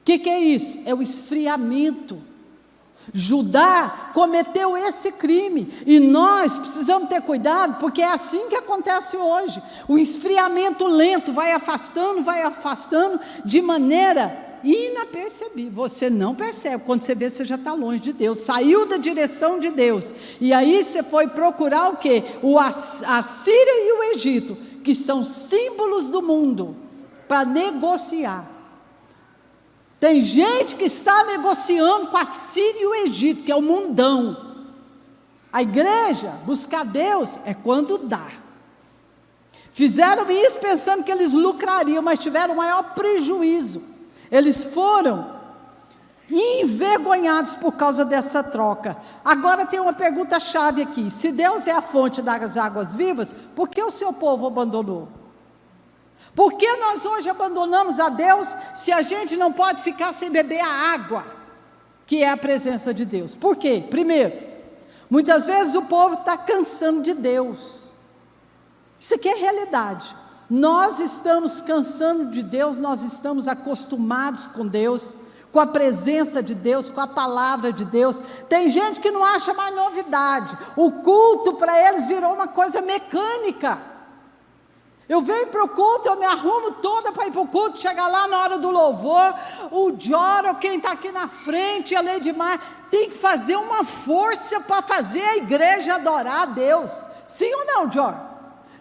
O que é isso? É o esfriamento. Judá cometeu esse crime, e nós precisamos ter cuidado, porque é assim que acontece hoje, o esfriamento lento vai afastando, de maneira inapercebível, você não percebe, quando você vê, você já está longe de Deus, saiu da direção de Deus, e aí você foi procurar o quê? A Síria e o Egito, que são símbolos do mundo, para negociar. Tem gente que está negociando com a Síria e o Egito, que é o mundão. A igreja, buscar Deus, é quando dá. Fizeram isso pensando que eles lucrariam, mas tiveram o maior prejuízo. Eles foram envergonhados por causa dessa troca. Agora tem uma pergunta chave aqui: se Deus é a fonte das águas vivas, por que o seu povo abandonou? Por que nós hoje abandonamos a Deus, se a gente não pode ficar sem beber a água, que é a presença de Deus? Por quê? Primeiro, muitas vezes o povo está cansando de Deus. Isso aqui é realidade. Nós estamos cansando de Deus, nós estamos acostumados com Deus, com a presença de Deus, com a palavra de Deus. Tem gente que não acha mais novidade, o culto para eles virou uma coisa mecânica. Eu venho para o culto, eu me arrumo toda para ir para o culto, chegar lá na hora do louvor, o Joro, quem está aqui na frente, a Leidmar, tem que fazer uma força para fazer a igreja adorar a Deus. Sim ou não, Joro?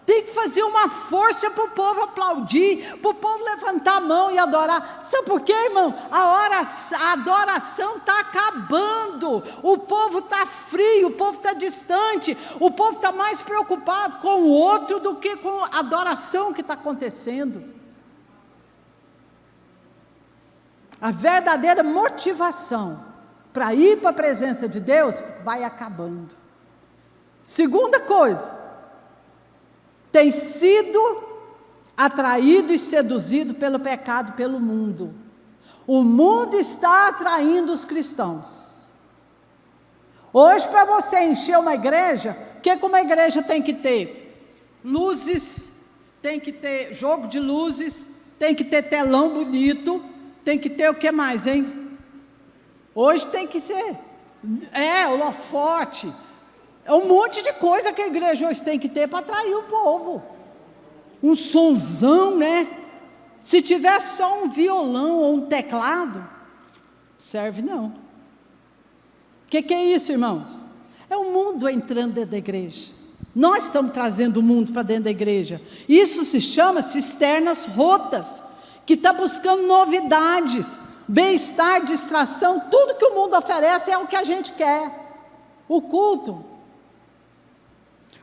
Tem que fazer uma força para o povo aplaudir, para o povo levantar a mão e adorar. Sabe por quê, irmão? A adoração está acabando, o povo está frio, o povo está distante, o povo está mais preocupado com o outro do que com a adoração que está acontecendo. A verdadeira motivação para ir para a presença de Deus vai acabando. Segunda coisa, tem sido atraído e seduzido pelo pecado, pelo mundo. O mundo está atraindo os cristãos. Hoje, para você encher uma igreja, o que uma igreja tem que ter? Luzes, tem que ter jogo de luzes, tem que ter telão bonito, tem que ter o que mais, hein? Hoje tem que ser, holofote, é um monte de coisa que a igreja hoje tem que ter para atrair o povo. Um sonzão, né? Se tiver só um violão ou um teclado, serve não. O que é isso, irmãos? É o mundo entrando dentro da igreja. Nós estamos trazendo o mundo para dentro da igreja. Isso se chama cisternas rotas, que está buscando novidades, bem-estar, distração, tudo que o mundo oferece é o que a gente quer. O culto.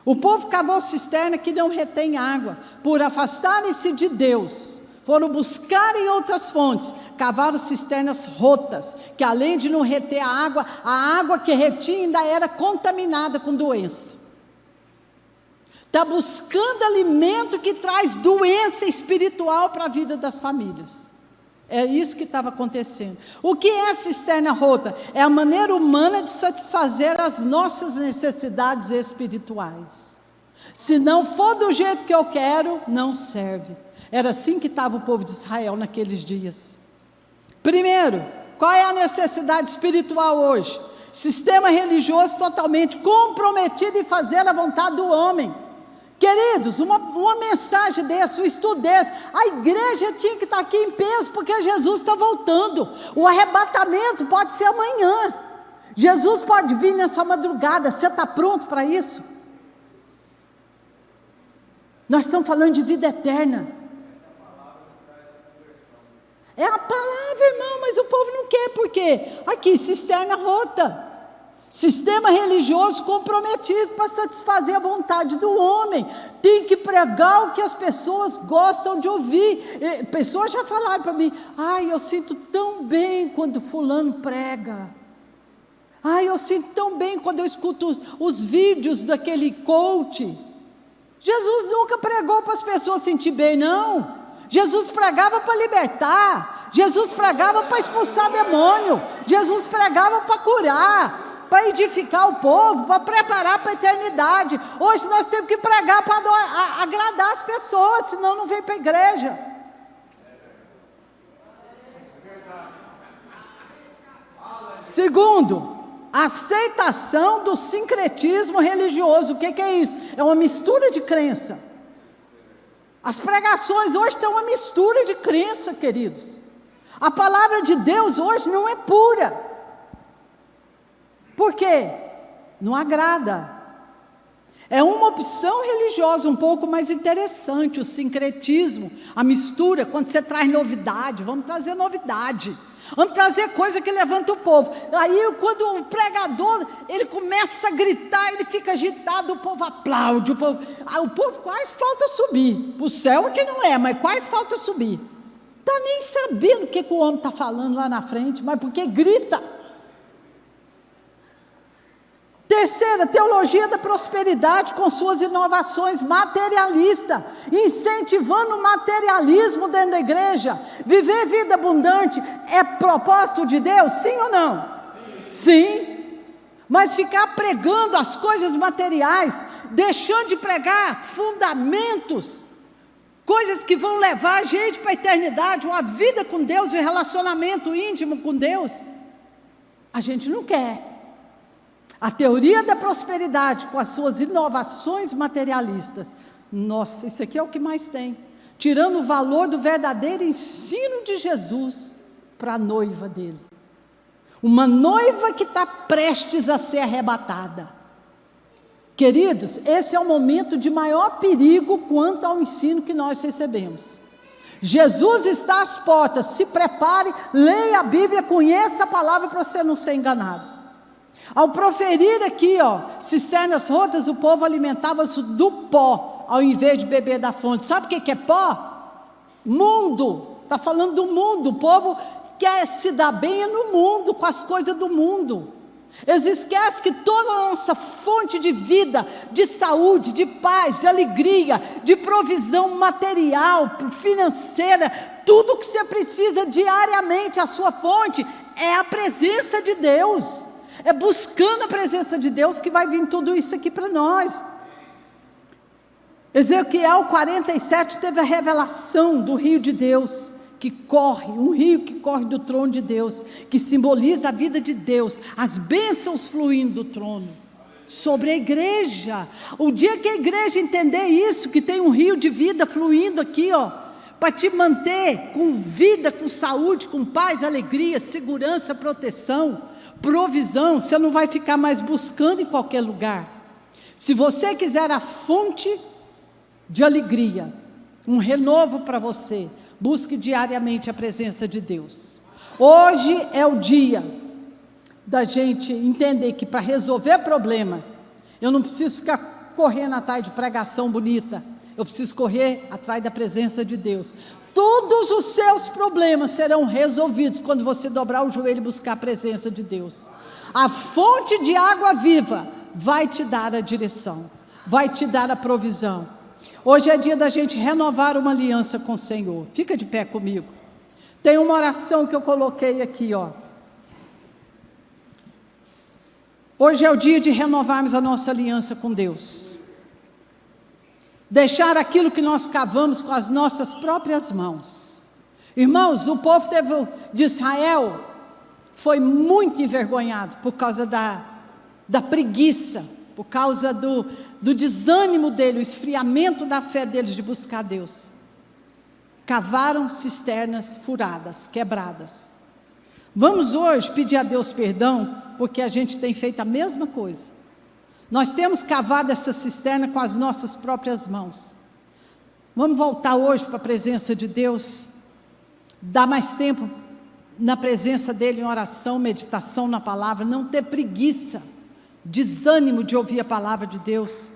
O povo cavou cisterna que não retém água, por afastarem-se de Deus, foram buscar em outras fontes, cavaram cisternas rotas, que além de não reter a água que retinha ainda era contaminada com doença. Está buscando alimento que traz doença espiritual para a vida das famílias. É isso que estava acontecendo. O que é a cisterna rota? É a maneira humana de satisfazer as nossas necessidades espirituais. Se não for do jeito que eu quero, não serve. Era assim que estava o povo de Israel naqueles dias. Primeiro, qual é a necessidade espiritual hoje? Sistema religioso totalmente comprometido em fazer a vontade do homem. Queridos, uma mensagem dessa, um estudo desse, a igreja tinha que estar aqui em peso, porque Jesus está voltando. O arrebatamento pode ser amanhã, Jesus pode vir nessa madrugada. Você está pronto para isso? Nós estamos falando de vida eterna. É a palavra, irmão, mas o povo não quer. Por quê? Aqui, cisterna rota. Sistema religioso comprometido para satisfazer a vontade do homem. Tem que pregar o que as pessoas gostam de ouvir. Pessoas já falaram para mim: ai, eu sinto tão bem quando fulano prega. Ai, eu sinto tão bem quando eu escuto os vídeos daquele coach. Jesus nunca pregou para as pessoas sentir bem, não. Jesus pregava para libertar. Jesus pregava para expulsar demônio, Jesus pregava para curar, para edificar o povo, para preparar para a eternidade. Hoje nós temos que pregar para agradar as pessoas, senão não vem para a igreja. Segundo, a aceitação do sincretismo religioso. O que é isso? É uma mistura de crença. As pregações hoje têm uma mistura de crença, queridos. A palavra de Deus hoje não é pura. Por quê? Não agrada. É uma opção religiosa um pouco mais interessante, o sincretismo, a mistura, quando você traz novidade. Vamos trazer novidade, vamos trazer coisa que levanta o povo. Aí quando o pregador, ele começa a gritar, ele fica agitado, o povo aplaude, o povo quase falta subir. O céu é que não é, mas quase falta subir. Está nem sabendo o que o homem está falando lá na frente, mas porque grita. Terceira, teologia da prosperidade com suas inovações materialistas, incentivando o materialismo dentro da igreja. Viver vida abundante é propósito de Deus, sim ou não? Sim. Mas ficar pregando as coisas materiais, deixando de pregar fundamentos, coisas que vão levar a gente para a eternidade, uma vida com Deus e um relacionamento íntimo com Deus, a gente não quer. A teoria da prosperidade com as suas inovações materialistas, nossa, isso aqui é o que mais tem, tirando o valor do verdadeiro ensino de Jesus para a noiva dele, uma noiva que está prestes a ser arrebatada. Queridos, esse é o momento de maior perigo quanto ao ensino que nós recebemos. Jesus está às portas, se prepare, leia a Bíblia, conheça a palavra para você não ser enganado. Ao proferir aqui, cisternas rotas, o povo alimentava-se do pó, ao invés de beber da fonte. Sabe o que é pó? Mundo, está falando do mundo. O povo quer se dar bem no mundo, com as coisas do mundo. Eles esquecem que toda a nossa fonte de vida, de saúde, de paz, de alegria, de provisão material, financeira, tudo que você precisa diariamente, a sua fonte, é a presença de Deus. É buscando a presença de Deus que vai vir tudo isso aqui para nós. Ezequiel 47 teve a revelação do rio de Deus, que corre, um rio que corre do trono de Deus, que simboliza a vida de Deus, as bênçãos fluindo do trono, sobre a igreja. O dia que a igreja entender isso, que tem um rio de vida fluindo aqui, para te manter com vida, com saúde, com paz, alegria, segurança, proteção, provisão, você não vai ficar mais buscando em qualquer lugar. Se você quiser a fonte de alegria, um renovo para você, busque diariamente a presença de Deus. Hoje é o dia da gente entender que para resolver problema, eu não preciso ficar correndo atrás de pregação bonita, eu preciso correr atrás da presença de Deus. Todos os seus problemas serão resolvidos quando você dobrar o joelho e buscar a presença de Deus. A fonte de água viva vai te dar a direção, vai te dar a provisão. Hoje é dia da gente renovar uma aliança com o Senhor. Fica de pé comigo. Tem uma oração que eu coloquei aqui, Hoje é o dia de renovarmos a nossa aliança com Deus. Deixar aquilo que nós cavamos com as nossas próprias mãos. Irmãos, o povo de Israel foi muito envergonhado por causa da preguiça, por causa do desânimo dele, o esfriamento da fé deles de buscar Deus. Cavaram cisternas furadas, quebradas. Vamos hoje pedir a Deus perdão, porque a gente tem feito a mesma coisa. Nós temos cavado essa cisterna com as nossas próprias mãos. Vamos voltar hoje para a presença de Deus, dar mais tempo na presença dEle em oração, meditação na palavra, não ter preguiça, desânimo de ouvir a palavra de Deus.